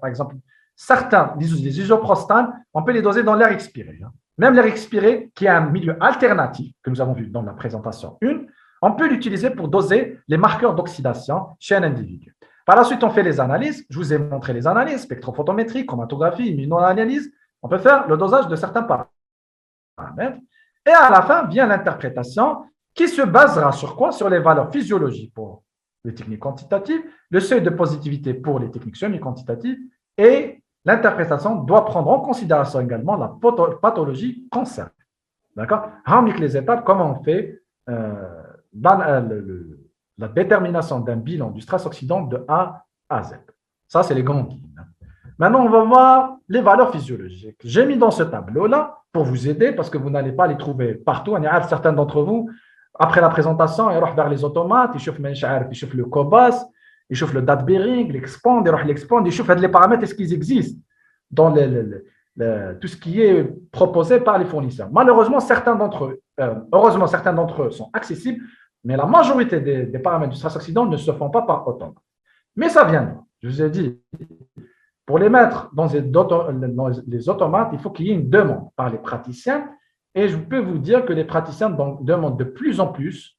les isoprostanes, on peut les doser dans l'air expiré. Même l'air expiré, qui est un milieu alternatif, que nous avons vu dans la présentation 1, on peut l'utiliser pour doser les marqueurs d'oxydation chez un individu. Par la suite, on fait les analyses. Je vous ai montré les analyses, spectrophotométrie, chromatographie, immunoanalyse. On peut faire le dosage de certains paramètres. Et à la fin vient l'interprétation qui se basera sur quoi? Sur les valeurs physiologiques pour les techniques quantitatives, le seuil de positivité pour les techniques semi-quantitatives et l'interprétation doit prendre en considération également la pathologie concernée. D'accord? Parmi les étapes, comment on fait la détermination d'un bilan du stress oxydant de A à Z. Ça, c'est les grandes lignes. Maintenant, on va voir les valeurs physiologiques. J'ai mis dans ce tableau-là pour vous aider parce que vous n'allez pas les trouver partout. Certains d'entre vous, après la présentation, ils vont vers les automates, ils chauffent le COBAS, ils chauffent le DAT-Bearing, l'expand, ils chauffent les paramètres, est-ce qu'ils existent dans tout ce qui est proposé par les fournisseurs. Malheureusement, heureusement, certains d'entre eux sont accessibles, mais la majorité des paramètres du stress oxydant ne se font pas par automate. Mais ça vient. Je vous ai dit, pour les mettre dans les automates, il faut qu'il y ait une demande par les praticiens. Et je peux vous dire que les praticiens demandent de plus en plus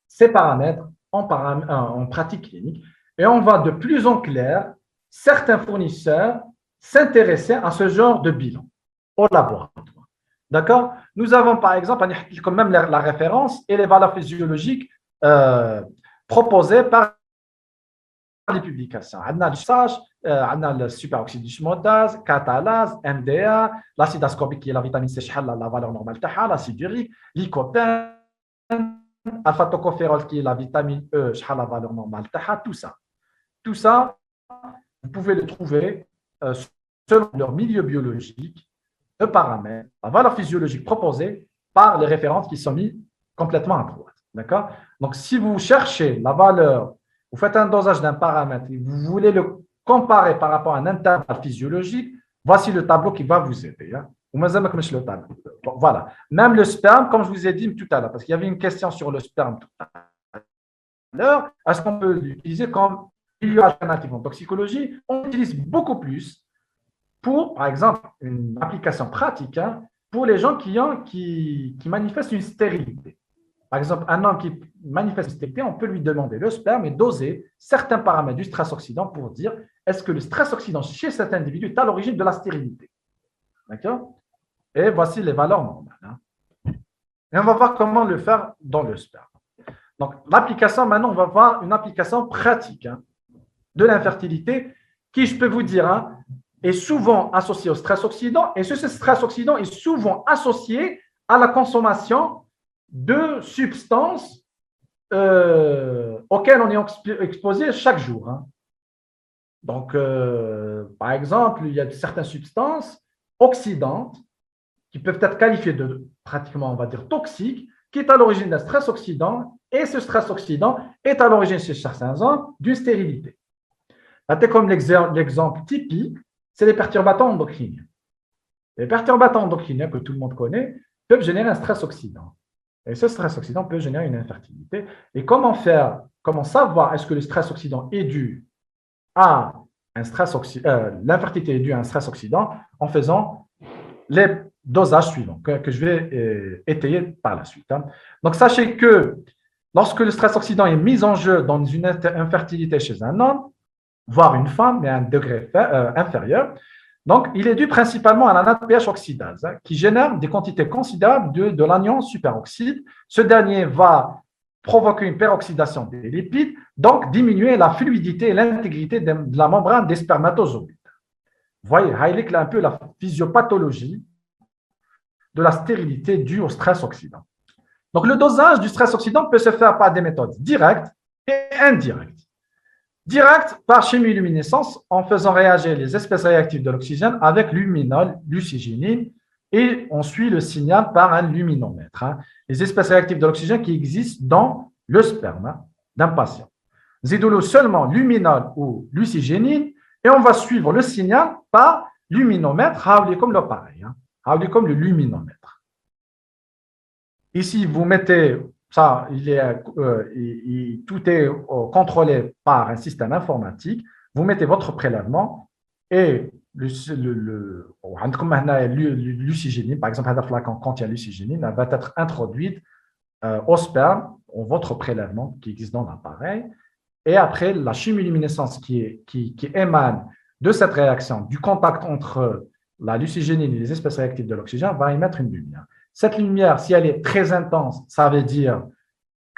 ces paramètres en pratique clinique. Et on va de plus en clair, certains fournisseurs s'intéresser à ce genre de bilan au laboratoire. D'accord? Nous avons par exemple, quand même la référence et les valeurs physiologiques proposées par les publications. On a le SAGE, on a le superoxyde d'isomodase, catalase, MDA, l'acide ascorbique qui est la vitamine C, la valeur normale, l'acide urique, lycopène, alpha-tocopherol qui est la vitamine E, la valeur normale, tout ça. Tout ça, vous pouvez le trouver selon leur milieu biologique, le paramètre, la valeur physiologique proposée par les références qui sont mises complètement à droite. D'accord? Donc, si vous cherchez la valeur, vous faites un dosage d'un paramètre et vous voulez le comparer par rapport à un intervalle physiologique, voici le tableau qui va vous aider. Hein? Le tableau. Bon, voilà. Même le sperme, comme je vous ai dit tout à l'heure, parce qu'il y avait une question sur le sperme tout à l'heure, est-ce qu'on peut l'utiliser comme milieu alternatif en toxicologie? On l'utilise beaucoup plus pour, par exemple, une application pratique, hein, pour les gens qui manifestent une stérilité. Par exemple, un homme qui manifeste une stérilité, on peut lui demander le sperme et doser certains paramètres du stress oxydant pour dire est-ce que le stress oxydant chez cet individu est à l'origine de la stérilité. D'accord? Et voici les valeurs normales. Hein. Et on va voir comment le faire dans le sperme. Donc, l'application, maintenant, on va voir une application pratique hein, de l'infertilité qui, je peux vous dire, hein, est souvent associé au stress oxydant et ce stress oxydant est souvent associé à la consommation de substances auxquelles on est exposé chaque jour. Hein. Donc, par exemple, il y a certaines substances oxydantes qui peuvent être qualifiées de pratiquement, on va dire, toxiques, qui est à l'origine d'un stress oxydant et ce stress oxydant est à l'origine chez certains hommes d'une stérilité. Là, comme l'exemple typique, c'est les perturbateurs endocriniens. Les perturbateurs endocriniens que tout le monde connaît peuvent générer un stress oxydant. Et ce stress oxydant peut générer une infertilité. Et comment savoir est-ce que le stress oxydant est dû à un stress l'infertilité est due à un stress oxydant en faisant les dosages suivants que je vais étayer par la suite. Hein. Donc, sachez que lorsque le stress oxydant est mis en jeu dans une infertilité chez un homme, voire une femme, mais à un degré inférieur, donc, il est dû principalement à la NADPH oxydase, hein, qui génère des quantités considérables de l'anion superoxyde. Ce dernier va provoquer une peroxydation des lipides, donc diminuer la fluidité et l'intégrité de la membrane des spermatozoïdes. Vous voyez, highlight là un peu la physiopathologie de la stérilité due au stress oxydant. Donc, le dosage du stress oxydant peut se faire par des méthodes directes et indirectes. Direct par chimiluminescence en faisant réagir les espèces réactives de l'oxygène avec luminol, lucigénine, et on suit le signal par un luminomètre. Hein, les espèces réactives de l'oxygène qui existent dans le sperme hein, d'un patient. Zidolo seulement luminol ou lucigénine, et on va suivre le signal par luminomètre, comme l'appareil, hein, comme le luminomètre. Ici, vous mettez. Ça, tout est contrôlé par un système informatique. Vous mettez votre prélèvement et l'ucigénine, par exemple, un flacon contient l'ucigénine, elle va être introduite au sperme, votre prélèvement qui existe dans l'appareil. Et après, la chimiluminescence qui émane de cette réaction, du contact entre la lucigénine et les espèces réactives de l'oxygène, va émettre une lumière. Cette lumière, si elle est très intense, ça veut dire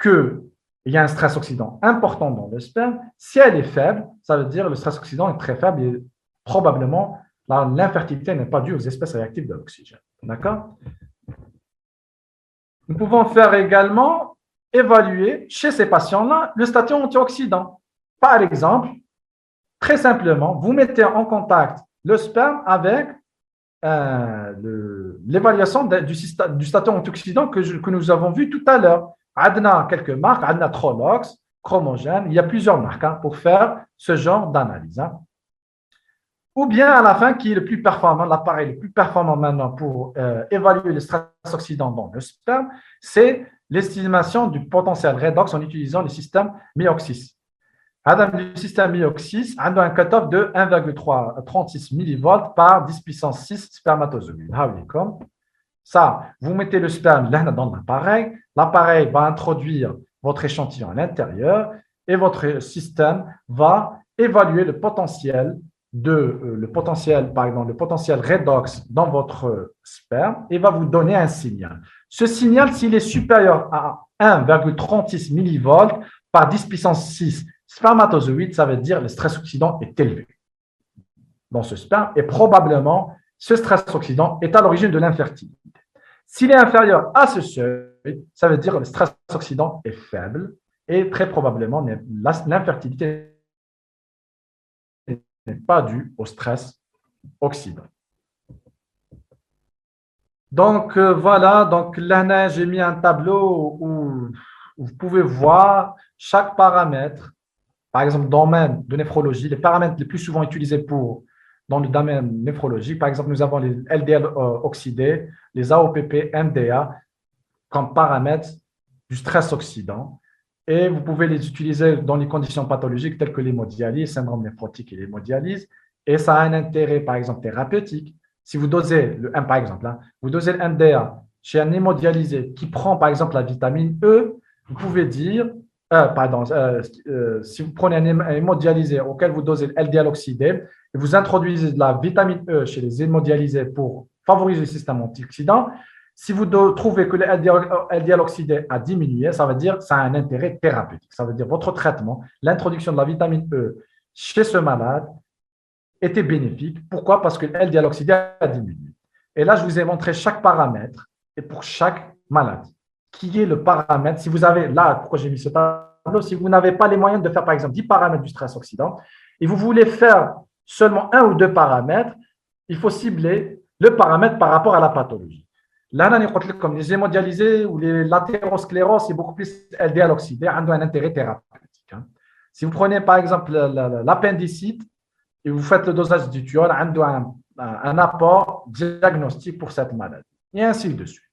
qu'il y a un stress oxydant important dans le sperme. Si elle est faible, ça veut dire que le stress oxydant est très faible et probablement l'infertilité n'est pas due aux espèces réactives de l'oxygène. D'accord? Nous pouvons faire également évaluer chez ces patients-là le statut antioxydant. Par exemple, très simplement, vous mettez en contact le sperme avec l'évaluation du statut antioxydant que nous avons vu tout à l'heure. On a quelques marques, on a Trolox, Chromogène, il y a plusieurs marques hein, pour faire ce genre d'analyse. Hein. Ou bien à la fin, qui est le plus performant, l'appareil le plus performant maintenant pour évaluer le stress oxydant dans le sperme, c'est l'estimation du potentiel redox en utilisant le système Mioxis. Le système Mioxis a un cutoff de 1,36 mV par 10 puissance 6 spermatozoïdes. Ça, vous mettez le sperme là dans l'appareil va introduire votre échantillon à l'intérieur et votre système va évaluer par exemple, le potentiel redox dans votre sperme et va vous donner un signal. Ce signal, s'il est supérieur à 1,36 millivolts par 10 puissance 6 spermatozoïdes, ça veut dire que le stress oxydant est élevé dans ce sperme et probablement ce stress oxydant est à l'origine de l'infertilité. S'il est inférieur à ce seuil, ça veut dire que le stress oxydant est faible et très probablement l'infertilité n'est pas due au stress oxydant. Donc voilà, donc là j'ai mis un tableau où vous pouvez voir chaque paramètre. Par exemple, domaine de néphrologie, les paramètres les plus souvent utilisés dans le domaine néphrologique, par exemple, nous avons les LDL oxydés, les AOPP, MDA, comme paramètres du stress oxydant. Et vous pouvez les utiliser dans les conditions pathologiques telles que l'hémodialyse, syndrome néphrotique et l'hémodialyse. Et ça a un intérêt, par exemple, thérapeutique. Si vous dosez, par exemple, vous dosez le MDA chez un hémodialysé qui prend, par exemple, la vitamine E, vous pouvez dire, si vous prenez un hémodialysé auquel vous dosez le LDL oxydé et vous introduisez de la vitamine E chez les hémodialysés pour favoriser le système antioxydant, si vous trouvez que le LDL oxydé a diminué, ça veut dire que ça a un intérêt thérapeutique. Ça veut dire que votre traitement, l'introduction de la vitamine E chez ce malade était bénéfique. Pourquoi? Parce que le LDL oxydé a diminué. Et là, je vous ai montré chaque paramètre et pour chaque maladie. Qui est le paramètre? Si vous avez, là, pourquoi j'ai mis ce tableau? Si vous n'avez pas les moyens de faire, par exemple, 10 paramètres du stress oxydant et vous voulez faire seulement un ou deux paramètres, il faut cibler le paramètre par rapport à la pathologie. Là, comme les hémodialysés ou les latéroscléroses, c'est beaucoup plus LDL oxydé, ont un intérêt thérapeutique. Si vous prenez, par exemple, l'appendicite et vous faites le dosage du thiol, un apport diagnostique pour cette maladie, et ainsi de suite.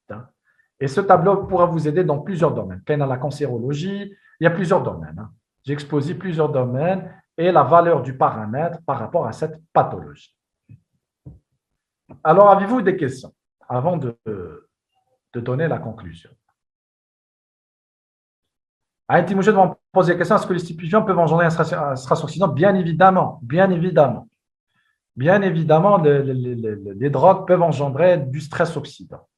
Et ce tableau pourra vous aider dans plusieurs domaines. Quand il y a la cancérologie, il y a plusieurs domaines. J'ai exposé plusieurs domaines et la valeur du paramètre par rapport à cette pathologie. Alors, avez-vous des questions avant de donner la conclusion? Aïti Mouched va me poser la question, est-ce que les stupéfiants peuvent engendrer un stress oxydant? Bien évidemment, bien évidemment. Bien évidemment, les drogues peuvent engendrer du stress oxydant.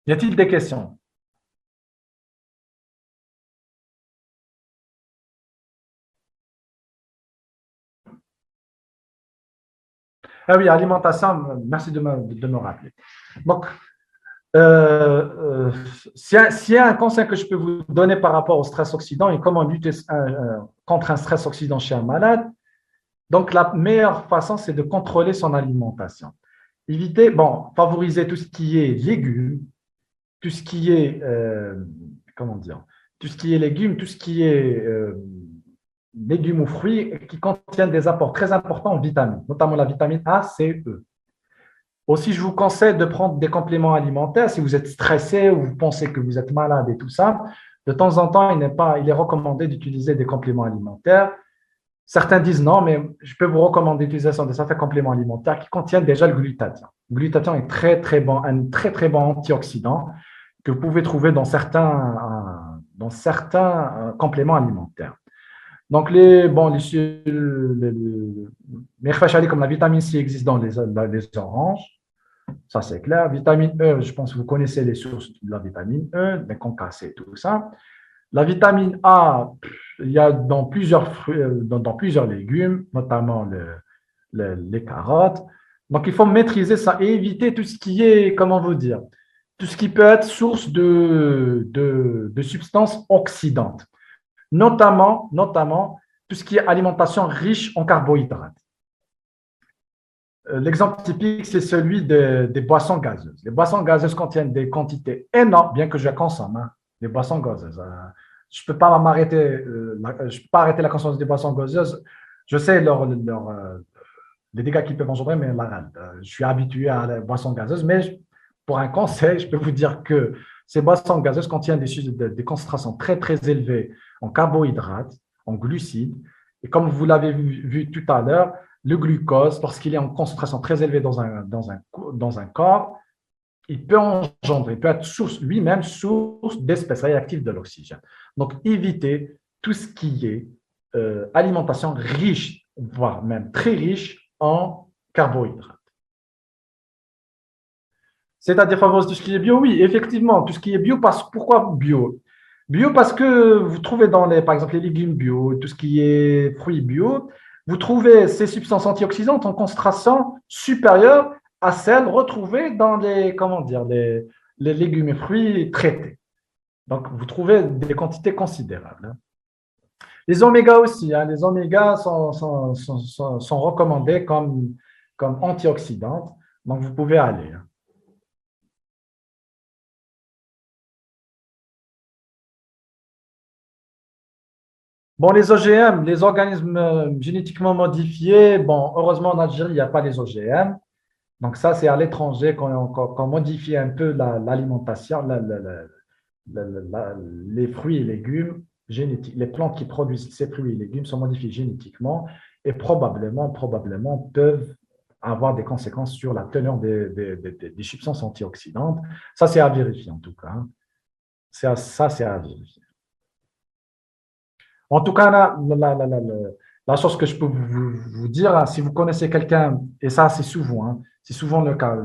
Y a-t-il des questions? Ah oui, alimentation, merci de me rappeler. Donc, s'il y a un conseil que je peux vous donner par rapport au stress oxydant et comment lutter contre un stress oxydant chez un malade, donc la meilleure façon, c'est de contrôler son alimentation. Éviter, favoriser tout ce qui est légumes, tout ce qui est, tout ce qui est légumes, tout ce qui est légumes ou fruits qui contiennent des apports très importants en vitamines, notamment la vitamine A, C, E. Aussi, je vous conseille de prendre des compléments alimentaires si vous êtes stressé ou vous pensez que vous êtes malade et tout ça. De temps en temps, il est recommandé d'utiliser des compléments alimentaires. Certains disent non, mais je peux vous recommander l'utilisation de certains compléments alimentaires qui contiennent déjà le glutathion. Le glutathion est un très, très bon antioxydant que vous pouvez trouver dans certains compléments alimentaires. Donc, les comme la vitamine C existe dans les oranges, ça c'est clair. Vitamine E, je pense que vous connaissez les sources de la vitamine E, les concassés et tout ça. La vitamine A, il y a dans plusieurs fruits, dans plusieurs légumes, notamment les carottes. Donc, il faut maîtriser ça et éviter tout ce qui est, comment vous dire, tout ce qui peut être source de substances oxydantes. Notamment tout ce qui est alimentation riche en carbohydrates. L'exemple typique, c'est celui des boissons gazeuses. Les boissons gazeuses contiennent des quantités énormes, bien que je consomme, les boissons gazeuses. Je ne peux pas arrêter la consommation des boissons gazeuses. Je sais les dégâts qu'ils peuvent engendrer, mais je suis habitué à la boisson gazeuse. Mais pour un conseil, je peux vous dire que ces boissons gazeuses contiennent des concentrations très, très élevées en carbohydrates, en glucides. Et comme vous l'avez vu tout à l'heure, le glucose, lorsqu'il est en concentration très élevée dans un corps, il peut engendrer, il peut être lui-même source d'espèces réactives de l'oxygène. Donc, évitez tout ce qui est alimentation riche, voire même très riche en carbohydrates. C'est-à-dire favoriser tout ce qui est bio, oui, effectivement, tout ce qui est bio, pourquoi bio? Bio parce que vous trouvez par exemple, les légumes bio, tout ce qui est fruits bio, vous trouvez ces substances antioxydantes en concentration supérieure à celles retrouvées dans les légumes et fruits traités. Donc, vous trouvez des quantités considérables. Les oméga aussi, les oméga sont recommandés comme antioxydantes, donc vous pouvez aller. Bon, les OGM, les organismes génétiquement modifiés, bon, heureusement en Algérie, il n'y a pas les OGM. Donc ça, c'est à l'étranger qu'on modifie un peu l'alimentation, les fruits et légumes génétiques. Les plantes qui produisent ces fruits et légumes sont modifiés génétiquement et probablement peuvent avoir des conséquences sur la teneur des substances antioxydantes. Ça, c'est à vérifier en tout cas. Ça, c'est à vérifier. En tout cas, la chose que je peux vous dire, si vous connaissez quelqu'un, et ça c'est souvent le cas,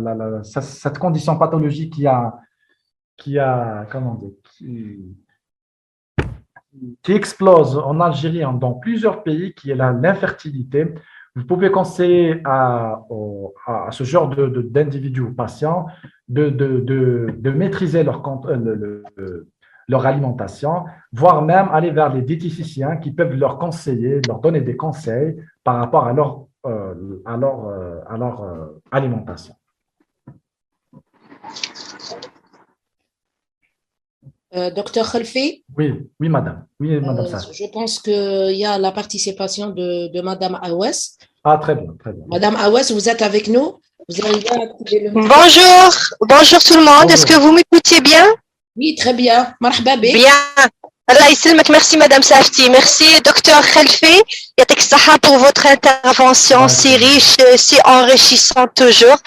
cette condition pathologique qui explose en Algérie, dans plusieurs pays, qui est l'infertilité, vous pouvez conseiller à ce genre d'individus ou patients de maîtriser leur alimentation, voire même aller vers les diététiciens qui peuvent leur conseiller, leur donner des conseils par rapport à leur alimentation. Docteur Khalfi, oui, madame. Oui, madame je pense qu'il y a la participation de Madame Awes. Ah, très bien, très bien. Madame Awes, vous êtes avec nous? Vous arrivez à activer le micro? Bonjour tout le monde. Est-ce que vous m'écoutez bien? Oui, très bien. Marhaba bik. Bien. Allah yisselmek. Merci Madame Safti. Merci Docteur Khalfi. Yatek saha pour votre intervention si riche, si enrichissante toujours.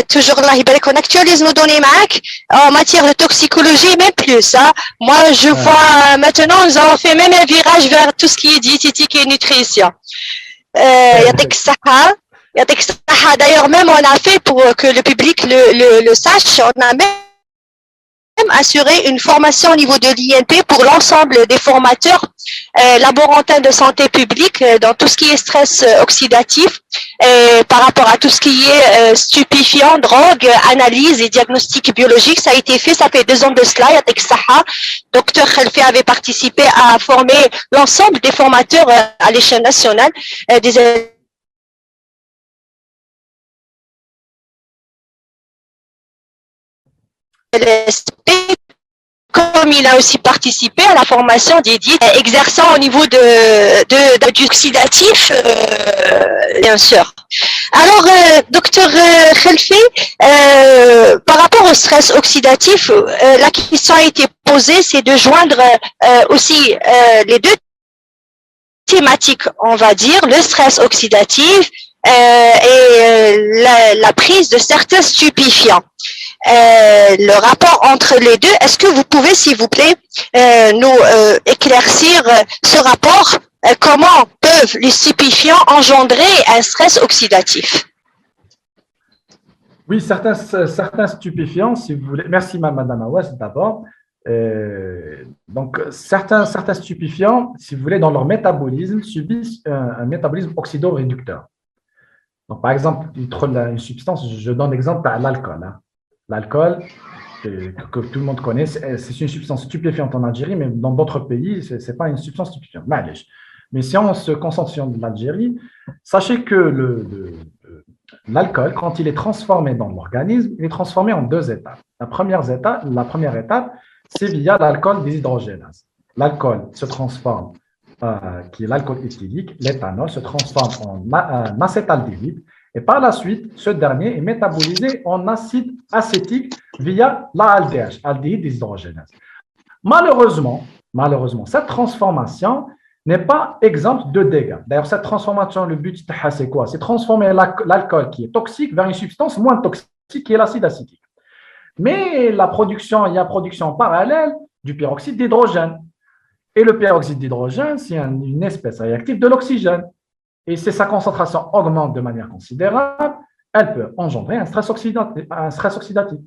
Toujours Allah يبارك. On actualise nos données MAC en matière de toxicologie, mais plus. Moi, je vois maintenant, nous avons fait même un virage vers tout ce qui est diététique et nutrition. Yatek saha. D'ailleurs, même on a fait pour que le public le sache, on a même assurer une formation au niveau de l'INP pour l'ensemble des formateurs laborantins de santé publique dans tout ce qui est stress oxydatif par rapport à tout ce qui est stupéfiant, drogue, analyse et diagnostic biologique. Ça a été fait, ça fait 2 ans de cela. Yatek Saha, Dr Khalfi avait participé à former l'ensemble des formateurs à l'échelle nationale des comme il a aussi participé à la formation dédiée exerçant au niveau du oxydatif, bien sûr. Alors, docteur Khalfi, par rapport au stress oxydatif, la question a été posée, c'est de joindre aussi les deux thématiques, on va dire, le stress oxydatif et la prise de certains stupéfiants. Le rapport entre les deux, est-ce que vous pouvez, s'il vous plaît, nous éclaircir ce rapport? Comment peuvent les stupéfiants engendrer un stress oxydatif? Oui, certains stupéfiants, si vous voulez. Merci, Madame Awes, d'abord. Donc, certains stupéfiants, si vous voulez, dans leur métabolisme, subissent un métabolisme oxydoréducteur. Donc, par exemple, une substance, je donne l'exemple à l'alcool. L'alcool, que tout le monde connaît, c'est une substance stupéfiante en Algérie, mais dans d'autres pays, ce n'est pas une substance stupéfiante. Mais si on se concentre sur l'Algérie, sachez que l'alcool, quand il est transformé dans l'organisme, il est transformé en 2 étapes. La première étape, c'est via l'alcool déshydrogénase. L'alcool se transforme, qui est l'alcool éthylique, l'éthanol se transforme en acétaldéhyde. Et par la suite, ce dernier est métabolisé en acide acétique via l'ALDH, aldéhyde déshydrogénase. Malheureusement, cette transformation n'est pas exempte de dégâts. D'ailleurs, cette transformation, le but, c'est quoi? C'est transformer l'alcool qui est toxique vers une substance moins toxique. qui est l'acide acétique. Mais il y a production parallèle du peroxyde d'hydrogène. Et le peroxyde d'hydrogène, c'est une espèce réactive de l'oxygène. Et si sa concentration augmente de manière considérable, elle peut engendrer un stress oxydatif.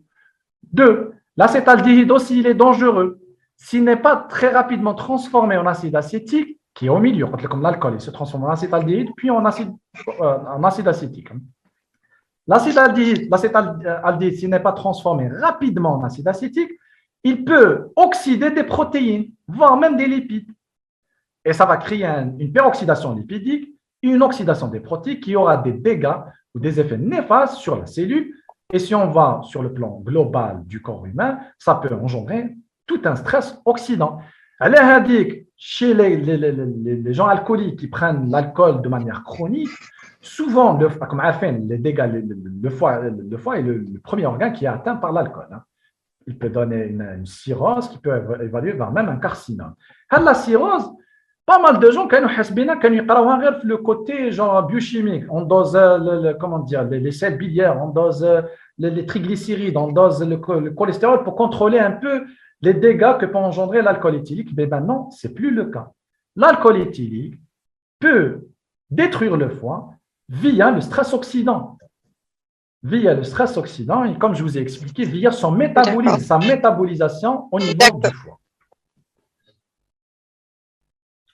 2. L'acétaldéhyde aussi, il est dangereux. S'il n'est pas très rapidement transformé en acide acétique, qui est au milieu, comme l'alcool, il se transforme en acétaldéhyde, puis en acide acétique. L'acétaldéhyde, s'il n'est pas transformé rapidement en acide acétique, il peut oxyder des protéines, voire même des lipides. Et ça va créer une peroxydation lipidique, une oxydation des protéines qui aura des dégâts ou des effets néfastes sur la cellule. Et si on va sur le plan global du corps humain, ça peut engendrer tout un stress oxydant. Chez les gens alcooliques qui prennent l'alcool de manière chronique, souvent, comme les dégâts, le foie est le premier organe qui est atteint par l'alcool. Il peut donner une cirrhose qui peut évaluer vers même un carcinome. La cirrhose, pas mal de gens qui ont le côté genre biochimique. On dose les sels biliaires, on dose les triglycérides, on dose le cholestérol pour contrôler un peu les dégâts que peut engendrer l'alcool éthylique. Mais maintenant, ce n'est plus le cas. L'alcool éthylique peut détruire le foie via le stress oxydant. Et comme je vous ai expliqué, via son métabolisme, sa métabolisation au niveau du foie.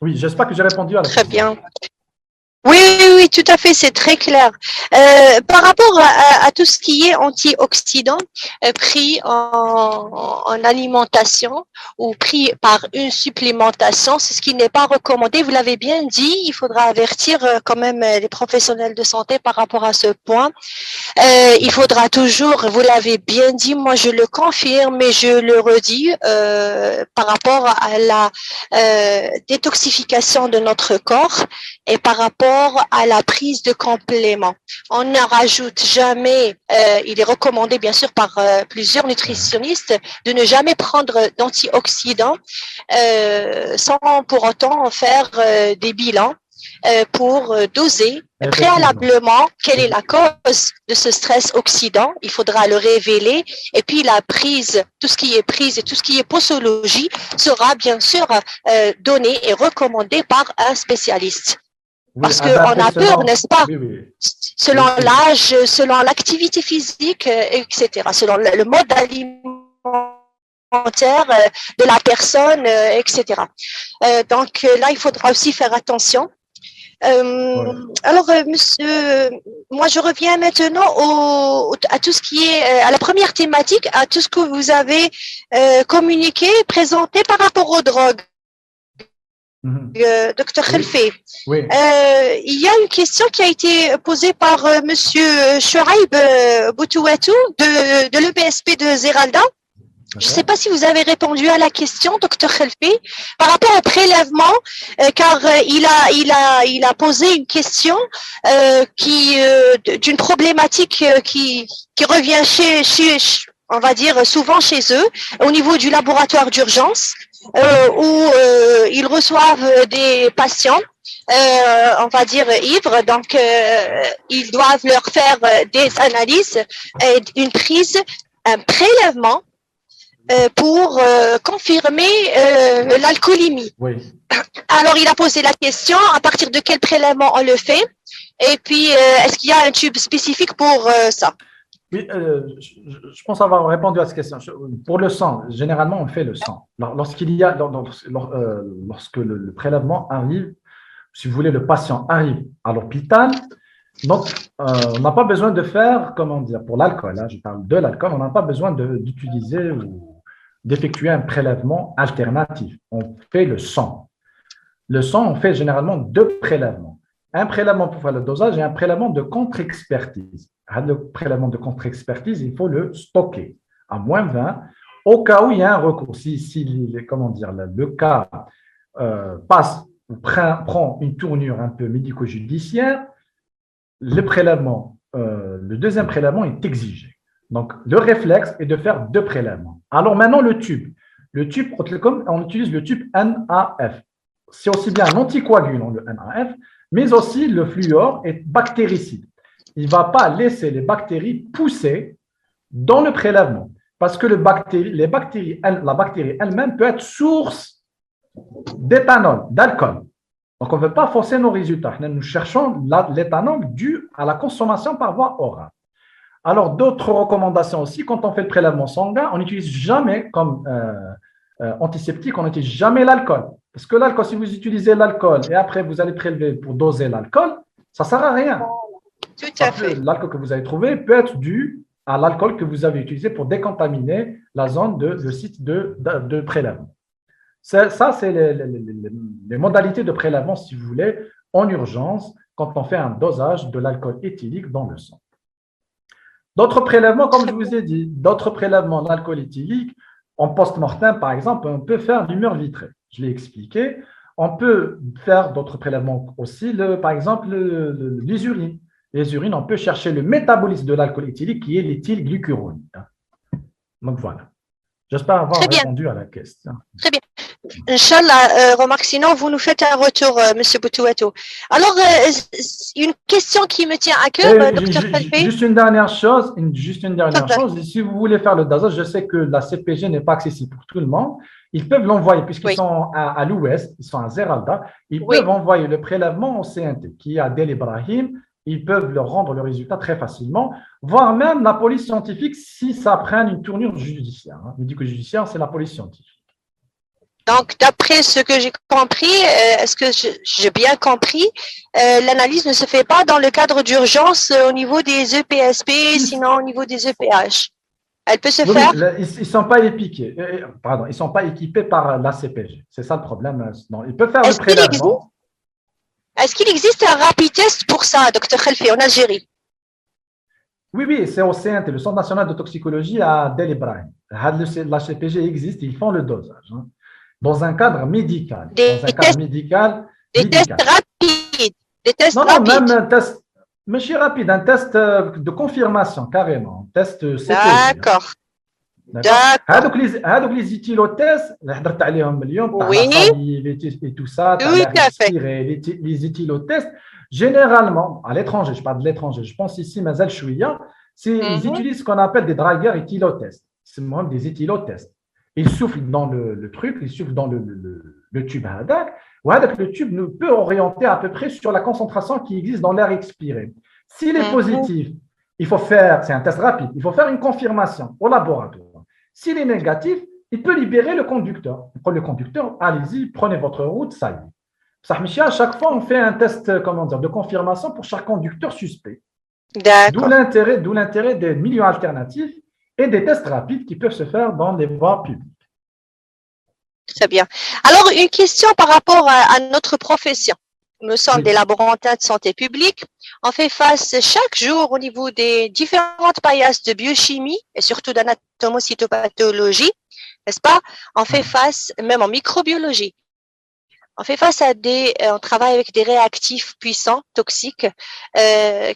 Oui, j'espère que j'ai répondu à la question. Très bien. Oui, tout à fait, c'est très clair. Par rapport à tout ce qui est antioxydant pris en alimentation ou pris par une supplémentation, c'est ce qui n'est pas recommandé. Vous l'avez bien dit, il faudra avertir quand même les professionnels de santé par rapport à ce point. Il faudra toujours, vous l'avez bien dit, moi je le confirme et je le redis par rapport à la détoxification de notre corps et par rapport à la prise de compléments. On ne rajoute jamais, il est recommandé bien sûr par plusieurs nutritionnistes de ne jamais prendre d'antioxydants sans pour autant faire des bilans pour doser préalablement quelle est la cause de ce stress oxydant. Il faudra le révéler et puis la prise, tout ce qui est prise et tout ce qui est posologie sera bien sûr donné et recommandé par un spécialiste. Parce qu'on a peur, n'est-ce pas? Selon l'âge, selon l'activité physique, etc., selon le mode alimentaire de la personne, etc. Donc là, il faudra aussi faire attention. Alors, monsieur, moi, je reviens maintenant à tout ce qui est, à la première thématique, à tout ce que vous avez communiqué, présenté par rapport aux drogues. Docteur Khelfi, oui. Il y a une question qui a été posée par Monsieur Chouaib Boutouatou de l'EPSP de Zeralda. Je ne sais pas si vous avez répondu à la question, Docteur Khelfi, par rapport au prélèvement, car il a posé une question d'une problématique qui revient on va dire souvent chez eux, au niveau du laboratoire d'urgence. Où ils reçoivent des patients, on va dire ivres, donc ils doivent leur faire des analyses, une prise, un prélèvement pour confirmer l'alcoolémie. Oui. Alors il a posé la question, à partir de quel prélèvement on le fait, et puis est-ce qu'il y a un tube spécifique pour ça? Oui, je pense avoir répondu à cette question. Pour le sang, généralement, on fait le sang. Lorsque le prélèvement arrive, si vous voulez, le patient arrive à l'hôpital, donc on n'a pas besoin de faire, pour l'alcool, je parle de l'alcool, on n'a pas besoin d'utiliser ou d'effectuer un prélèvement alternatif. On fait le sang. Le sang, on fait généralement 2 prélèvements. Un prélèvement pour faire le dosage et un prélèvement de contre-expertise. Le prélèvement de contre-expertise, il faut le stocker à moins 20 au cas où il y a un recours. Si le cas passe ou prend une tournure un peu médico-judiciaire, le deuxième prélèvement est exigé. Donc, le réflexe est de faire 2 prélèvements. Alors maintenant, le tube. Le tube, on utilise le tube NAF. C'est aussi bien un anticoagulant, le NAF, mais aussi le fluor est bactéricide. Il ne va pas laisser les bactéries pousser dans le prélèvement. Parce que la bactérie elle-même peut être source d'éthanol, d'alcool. Donc, on ne veut pas forcer nos résultats. Nous cherchons l'éthanol dû à la consommation par voie orale. Alors, d'autres recommandations aussi, quand on fait le prélèvement sanguin, on n'utilise jamais comme antiseptique, on n'utilise jamais l'alcool. Parce que l'alcool, si vous utilisez l'alcool et après vous allez prélever pour doser l'alcool, ça ne sert à rien. Tout à fait. L'alcool que vous avez trouvé peut être dû à l'alcool que vous avez utilisé pour décontaminer la zone le site de prélèvement. Ça, c'est les modalités de prélèvement, si vous voulez, en urgence, quand on fait un dosage de l'alcool éthylique dans le sang. D'autres prélèvements, comme je vous ai dit, d'autres prélèvements d'alcool éthylique, en post-mortem, par exemple, on peut faire l'humeur vitrée. Je l'ai expliqué. On peut faire d'autres prélèvements aussi, par exemple, les urines. Les urines, on peut chercher le métabolisme de l'alcool éthylique qui est l'éthylglucurone. Donc voilà. J'espère avoir répondu à la question. Très bien. Inch'Allah, remarque, sinon vous nous faites un retour, Monsieur Boutouato. Alors, une question qui me tient à cœur, Dr. Khalfi. Juste une dernière chose. Si vous voulez faire le dosage, je sais que la CPG n'est pas accessible pour tout le monde. Ils peuvent l'envoyer, puisqu'ils sont à l'ouest, ils sont à Zeralda. Ils peuvent envoyer le prélèvement au CNT, qui est à Del Ibrahim. Ils peuvent leur rendre le résultat très facilement, voire même la police scientifique si ça prend une tournure judiciaire. Médico-judiciaire, c'est la police scientifique. Donc, d'après ce que j'ai compris, est-ce que j'ai bien compris, l'analyse ne se fait pas dans le cadre d'urgence au niveau des EPSP, sinon au niveau des EPH. Elle peut se faire. Ils ne sont pas épiqués. Pardon, ils sont pas équipés par la CPG. C'est ça le problème. Non, ils peuvent faire le prélèvement. Est-ce qu'il existe un rapid test pour ça, Dr. Khalfi, en Algérie? Oui, c'est au CNT, le Centre national de toxicologie à Del Ibrahim. La CPG existe, ils font le dosage. Dans un cadre médical. Des tests rapides. Des tests rapides. Non, même un test, mais je suis rapide, un test de confirmation, carrément. Un test CPG. D'accord. هذوك les éthylotests اللي حضرت عليهم اليوم et tout ça, les éthylotests généralement à l'étranger, je parle de l'étranger, je pense ici مازال شويه, ils utilisent ce qu'on appelle des dragueurs éthylotests, c'est même des éthylotests. Ils soufflent dans le truc, ils soufflent dans le tube هذاك, وهذاك le tube nous peut orienter à peu près sur la concentration qui existe dans l'air expiré. S'il est positif, il faut faire, c'est un test rapide, il faut faire une confirmation au laboratoire. S'il est négatif, il peut libérer le conducteur. Pour le conducteur, allez-y, prenez votre route, ça y est. À chaque fois, on fait un test de confirmation pour chaque conducteur suspect. D'où l'intérêt des milieux alternatifs et des tests rapides qui peuvent se faire dans les voies publiques. Très bien. Alors, une question par rapport à notre profession. Nous sommes des laborantins de santé publique. On fait face chaque jour au niveau des différentes paillasses de biochimie et surtout d'anatomocytopathologie, n'est-ce pas? On fait face, même en microbiologie, on fait face à on travaille avec des réactifs puissants, toxiques,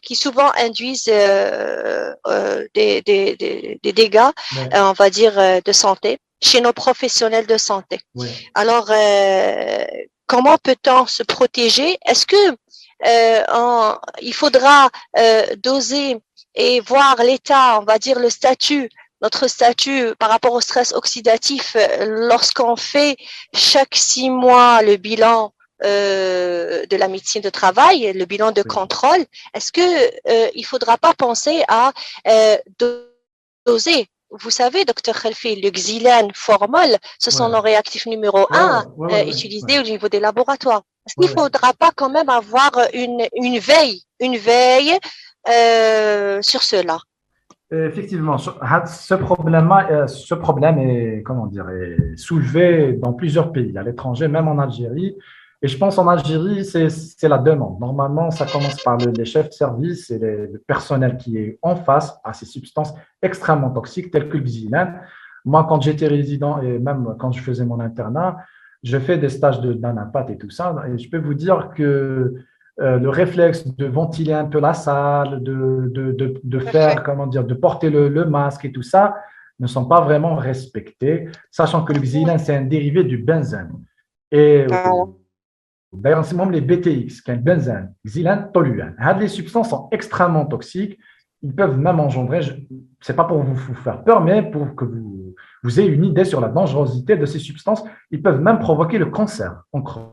qui souvent induisent des dégâts, on va dire, de santé chez nos professionnels de santé. Alors, comment peut-on se protéger? Est-ce que il faudra doser et voir l'état, on va dire notre statut par rapport au stress oxydatif lorsqu'on fait chaque 6 mois le bilan de la médecine de travail, le bilan de contrôle? Est-ce que il faudra pas penser à doser? Vous savez, Dr. Khalfi, le xylène formol, ce sont nos réactifs numéro 1 utilisés au niveau des laboratoires. Est-ce qu'il ne faudra pas quand même avoir une veille sur cela? Effectivement, ce problème est, est soulevé dans plusieurs pays, à l'étranger, même en Algérie. Et je pense en Algérie, c'est la demande. Normalement, ça commence par les chefs de service et le personnel qui est en face à ces substances extrêmement toxiques telles que le xylène. Moi, quand j'étais résident et même quand je faisais mon internat, je fais des stages d'anapath et tout ça. Et je peux vous dire que le réflexe de ventiler un peu la salle, de faire, de porter le masque et tout ça, ne sont pas vraiment respectés, sachant que le xylène, c'est un dérivé du benzène. Et d'ailleurs, c'est même les BTX, qui est benzène, xylène, toluène. Les substances sont extrêmement toxiques ils peuvent même engendrer, ce n'est pas pour vous faire peur, mais pour que vous ayez une idée sur la dangerosité de ces substances, ils peuvent même provoquer le cancer en chronique.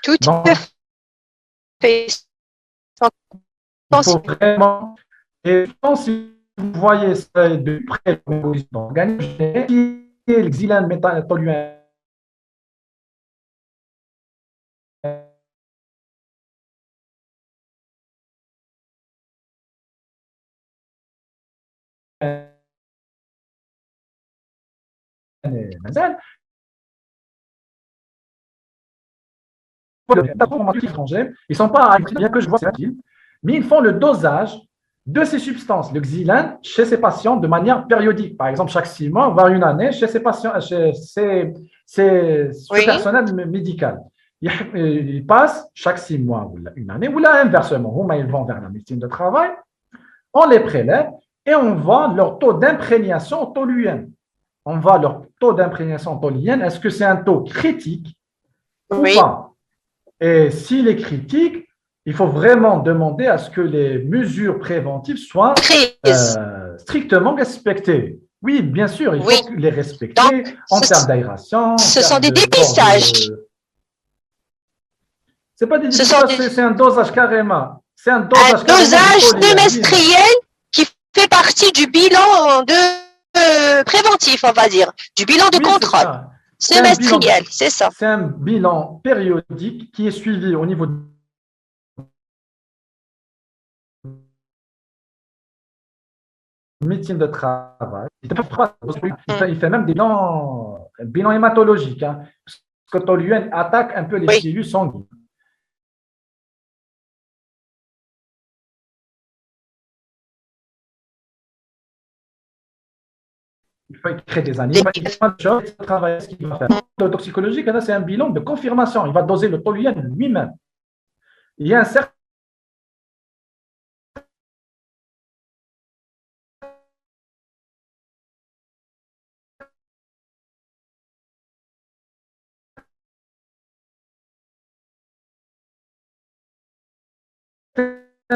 Tout Donc, à fait. il faut vraiment, et si vous voyez ça de près, l'organisme, le xylène métallotoluène, étrangers, ils ne sont pas bien que je vois, mais ils font le dosage de ces substances, le xylène, chez ces patients de manière périodique. Par exemple, chaque 6 mois, voire une année, chez ces patients, chez ce personnel médical. Ils passent chaque 6 mois ou une année, ou là, inversement, ils vont vers la médecine de travail, on les prélève et on voit leur taux d'imprégnation toluène. On voit leur taux d'imprégnation toluène. Est-ce que c'est un taux critique ou pas? Et s'il est critique, il faut vraiment demander à ce que les mesures préventives soient strictement respectées. Oui, bien sûr, il faut les respecter. Donc, en termes d'aération. Ce sont des dépistages. Ce n'est pas des dépistages, c'est un dosage carrément. C'est un dosage semestriel qui fait partie du bilan préventif, on va dire, du bilan de contrôle. Semestriel, c'est ça. C'est un bilan périodique qui est suivi au niveau de médecine de travail. Il fait même des bilans hématologiques, hein, parce que toluène attaque un peu les cellules sanguines. Il faut créer des animaux, il va travailler ce qu'il va faire. Le toxicologique, c'est un bilan de confirmation. Il va doser le toluène lui-même. Il y a un certain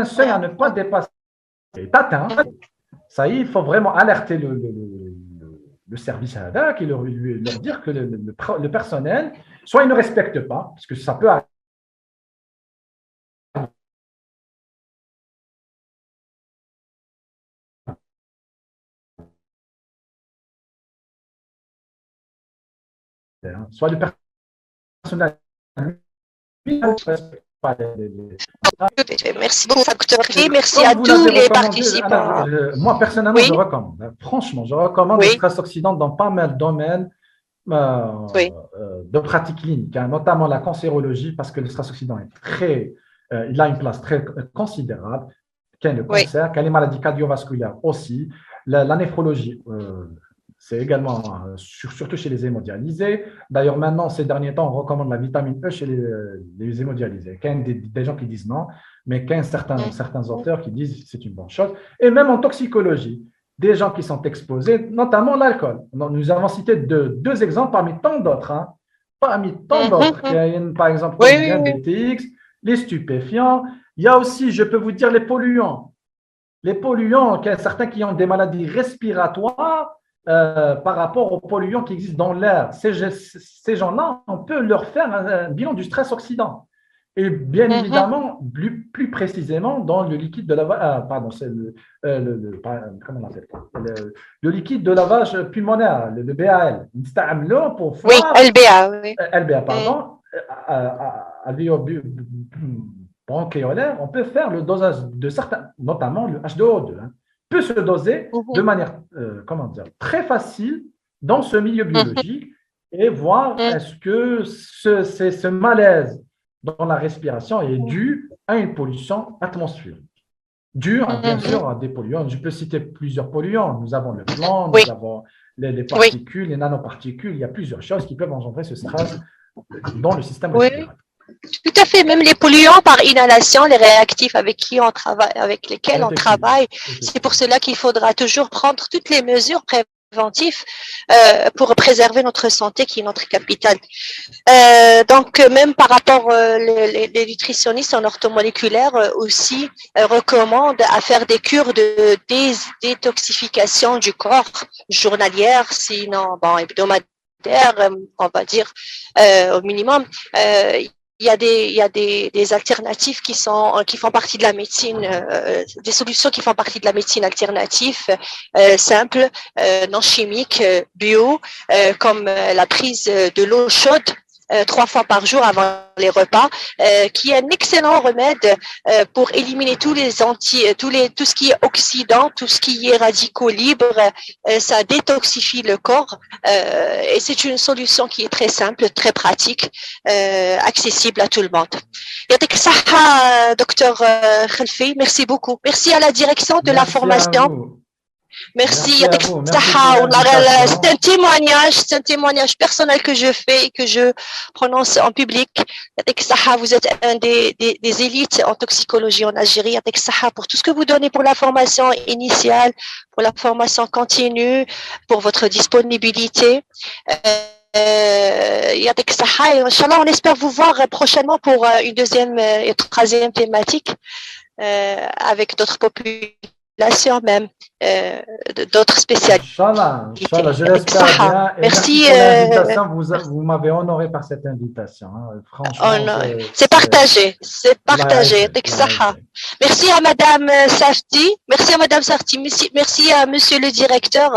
seuil à ne pas dépasser. Est atteint. Ça y est, il faut vraiment alerter le service à la et leur dire que le personnel, soit il ne respecte pas, parce que ça peut arriver. Soit le personnel Merci beaucoup, merci à tous les participants. Moi, personnellement, je recommande. Franchement, je recommande le stress oxydant dans pas mal de domaines de pratique clinique, hein, notamment la cancérologie, parce que le stress oxydant est il a une place très considérable, qu'il y a le cancer, qu'il y a les maladies cardiovasculaires aussi, la néphrologie. C'est également, surtout chez les hémodialysés. D'ailleurs, maintenant, ces derniers temps, on recommande la vitamine E chez les hémodialysés. Il y a des gens qui disent non, mais il y a certains auteurs qui disent que c'est une bonne chose. Et même en toxicologie, des gens qui sont exposés, notamment l'alcool. Nous avons cité deux exemples parmi tant d'autres. Hein, parmi tant d'autres. Par exemple, le BTX, les stupéfiants. Il y a aussi, je peux vous dire, les polluants. Les polluants, il y a certains qui ont des maladies respiratoires, par rapport aux polluants qui existent dans l'air. Ces gens-là, on peut leur faire un bilan du stress oxydant. Et bien évidemment, plus précisément, dans le liquide de lavage, comment on appelle le liquide de lavage pulmonaire, le BAL. Pour LBA, pardon. Bronchiolaire, on peut faire le dosage de certains, notamment le H2O2. Hein, peut se doser de manière très facile dans ce milieu biologique et voir est-ce que ce malaise dans la respiration est dû à une pollution atmosphérique. Dû, bien sûr, à des polluants. Je peux citer plusieurs polluants. Nous avons le plomb, nous avons les particules, les nanoparticules. Il y a plusieurs choses qui peuvent engendrer ce stress dans le système respiratoire. Tout à fait, même les polluants par inhalation, les réactifs avec lesquels on travaille. C'est pour cela qu'il faudra toujours prendre toutes les mesures préventif pour préserver notre santé qui est notre capitale. Donc, même par rapport, les nutritionnistes en orthomoléculaire aussi recommandent à faire des cures de détoxification du corps journalière, sinon bon, hebdomadaire, on va dire au minimum. Il y a des alternatives qui font partie de la médecine, des solutions qui font partie de la médecine alternative, simple, non chimique, bio, comme la prise de l'eau chaude 3 fois par jour avant les repas, qui est un excellent remède pour éliminer tout ce qui est oxydant, tout ce qui est radicaux libres. Ça détoxifie le corps et c'est une solution qui est très simple, très pratique, accessible à tout le monde. Yatik Saha, docteur Khalfi, merci beaucoup. Merci à la direction de la formation. Merci. C'est un témoignage personnel que je fais et que je prononce en public. Vous êtes un des élites en toxicologie en Algérie. Pour tout ce que vous donnez pour la formation initiale, pour la formation continue, pour votre disponibilité. Inch'Allah, on espère vous voir prochainement pour une deuxième et troisième thématique avec d'autres populations même. D'autres spécialistes. Inch'Allah, je l'espère bien. Et merci pour l'invitation. Vous m'avez honoré par cette invitation. Hein. Franchement, c'est partagé. C'est partagé. Merci à Madame Safti. Merci à Madame Safti. Merci à Monsieur le directeur,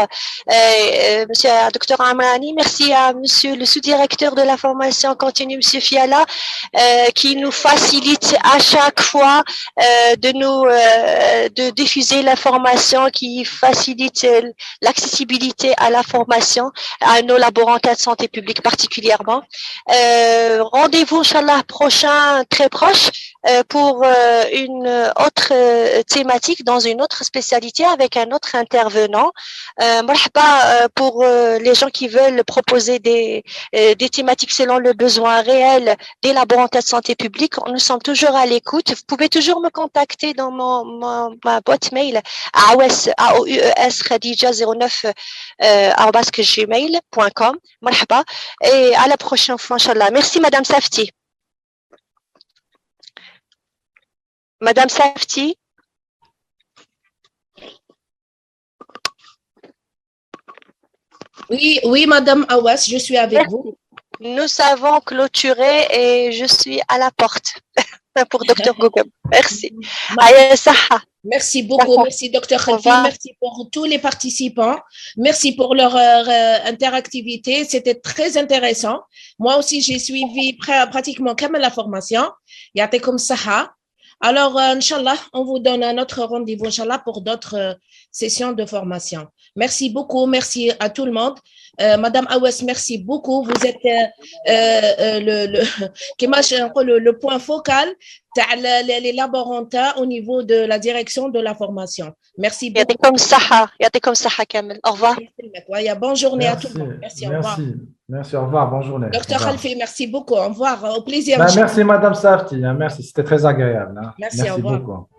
Monsieur Dr Amrani. Merci à Monsieur le sous-directeur de la formation continue, Monsieur Fiala, qui nous facilite à chaque fois de diffuser l'information, qui facilite l'accessibilité à la formation, à nos laborantins de santé publique particulièrement. Rendez-vous, Inch'Allah, prochain, très proche, pour une autre thématique dans une autre spécialité avec un autre intervenant. Marhaba pour les gens qui veulent proposer des thématiques selon le besoin réel des laborantins de santé publique. Nous sommes toujours à l'écoute. Vous pouvez toujours me contacter dans ma boîte mail aoues-khadija09@gmail.com. Marhaba et à la prochaine fois, Inch'Allah. Merci Madame Safti. Madame Safti. Oui, Madame Awas, je suis avec vous. Nous avons clôturé et je suis à la porte pour Dr Google. Merci. Merci beaucoup, merci Dr Khalfi, merci pour tous les participants, merci pour leur interactivité, c'était très intéressant. Moi aussi, j'ai suivi pratiquement comme la formation. Ya'tikum saha. Alors, Inch'Allah, on vous donne un autre rendez-vous, Inch'Allah, pour d'autres sessions de formation. Merci beaucoup, merci à tout le monde. Madame Awas, merci beaucoup. Vous êtes le point focal les laborantins au niveau de la direction de la formation. Merci beaucoup. Yatikum saha Kamel. Au revoir. Bonne journée à tout le monde. Merci, au revoir. Merci, au revoir, bonne journée. Docteur Khalfi, merci beaucoup. Au revoir, au plaisir. Merci Madame Safti, merci, c'était très agréable. Hein. Merci, au revoir. Beaucoup.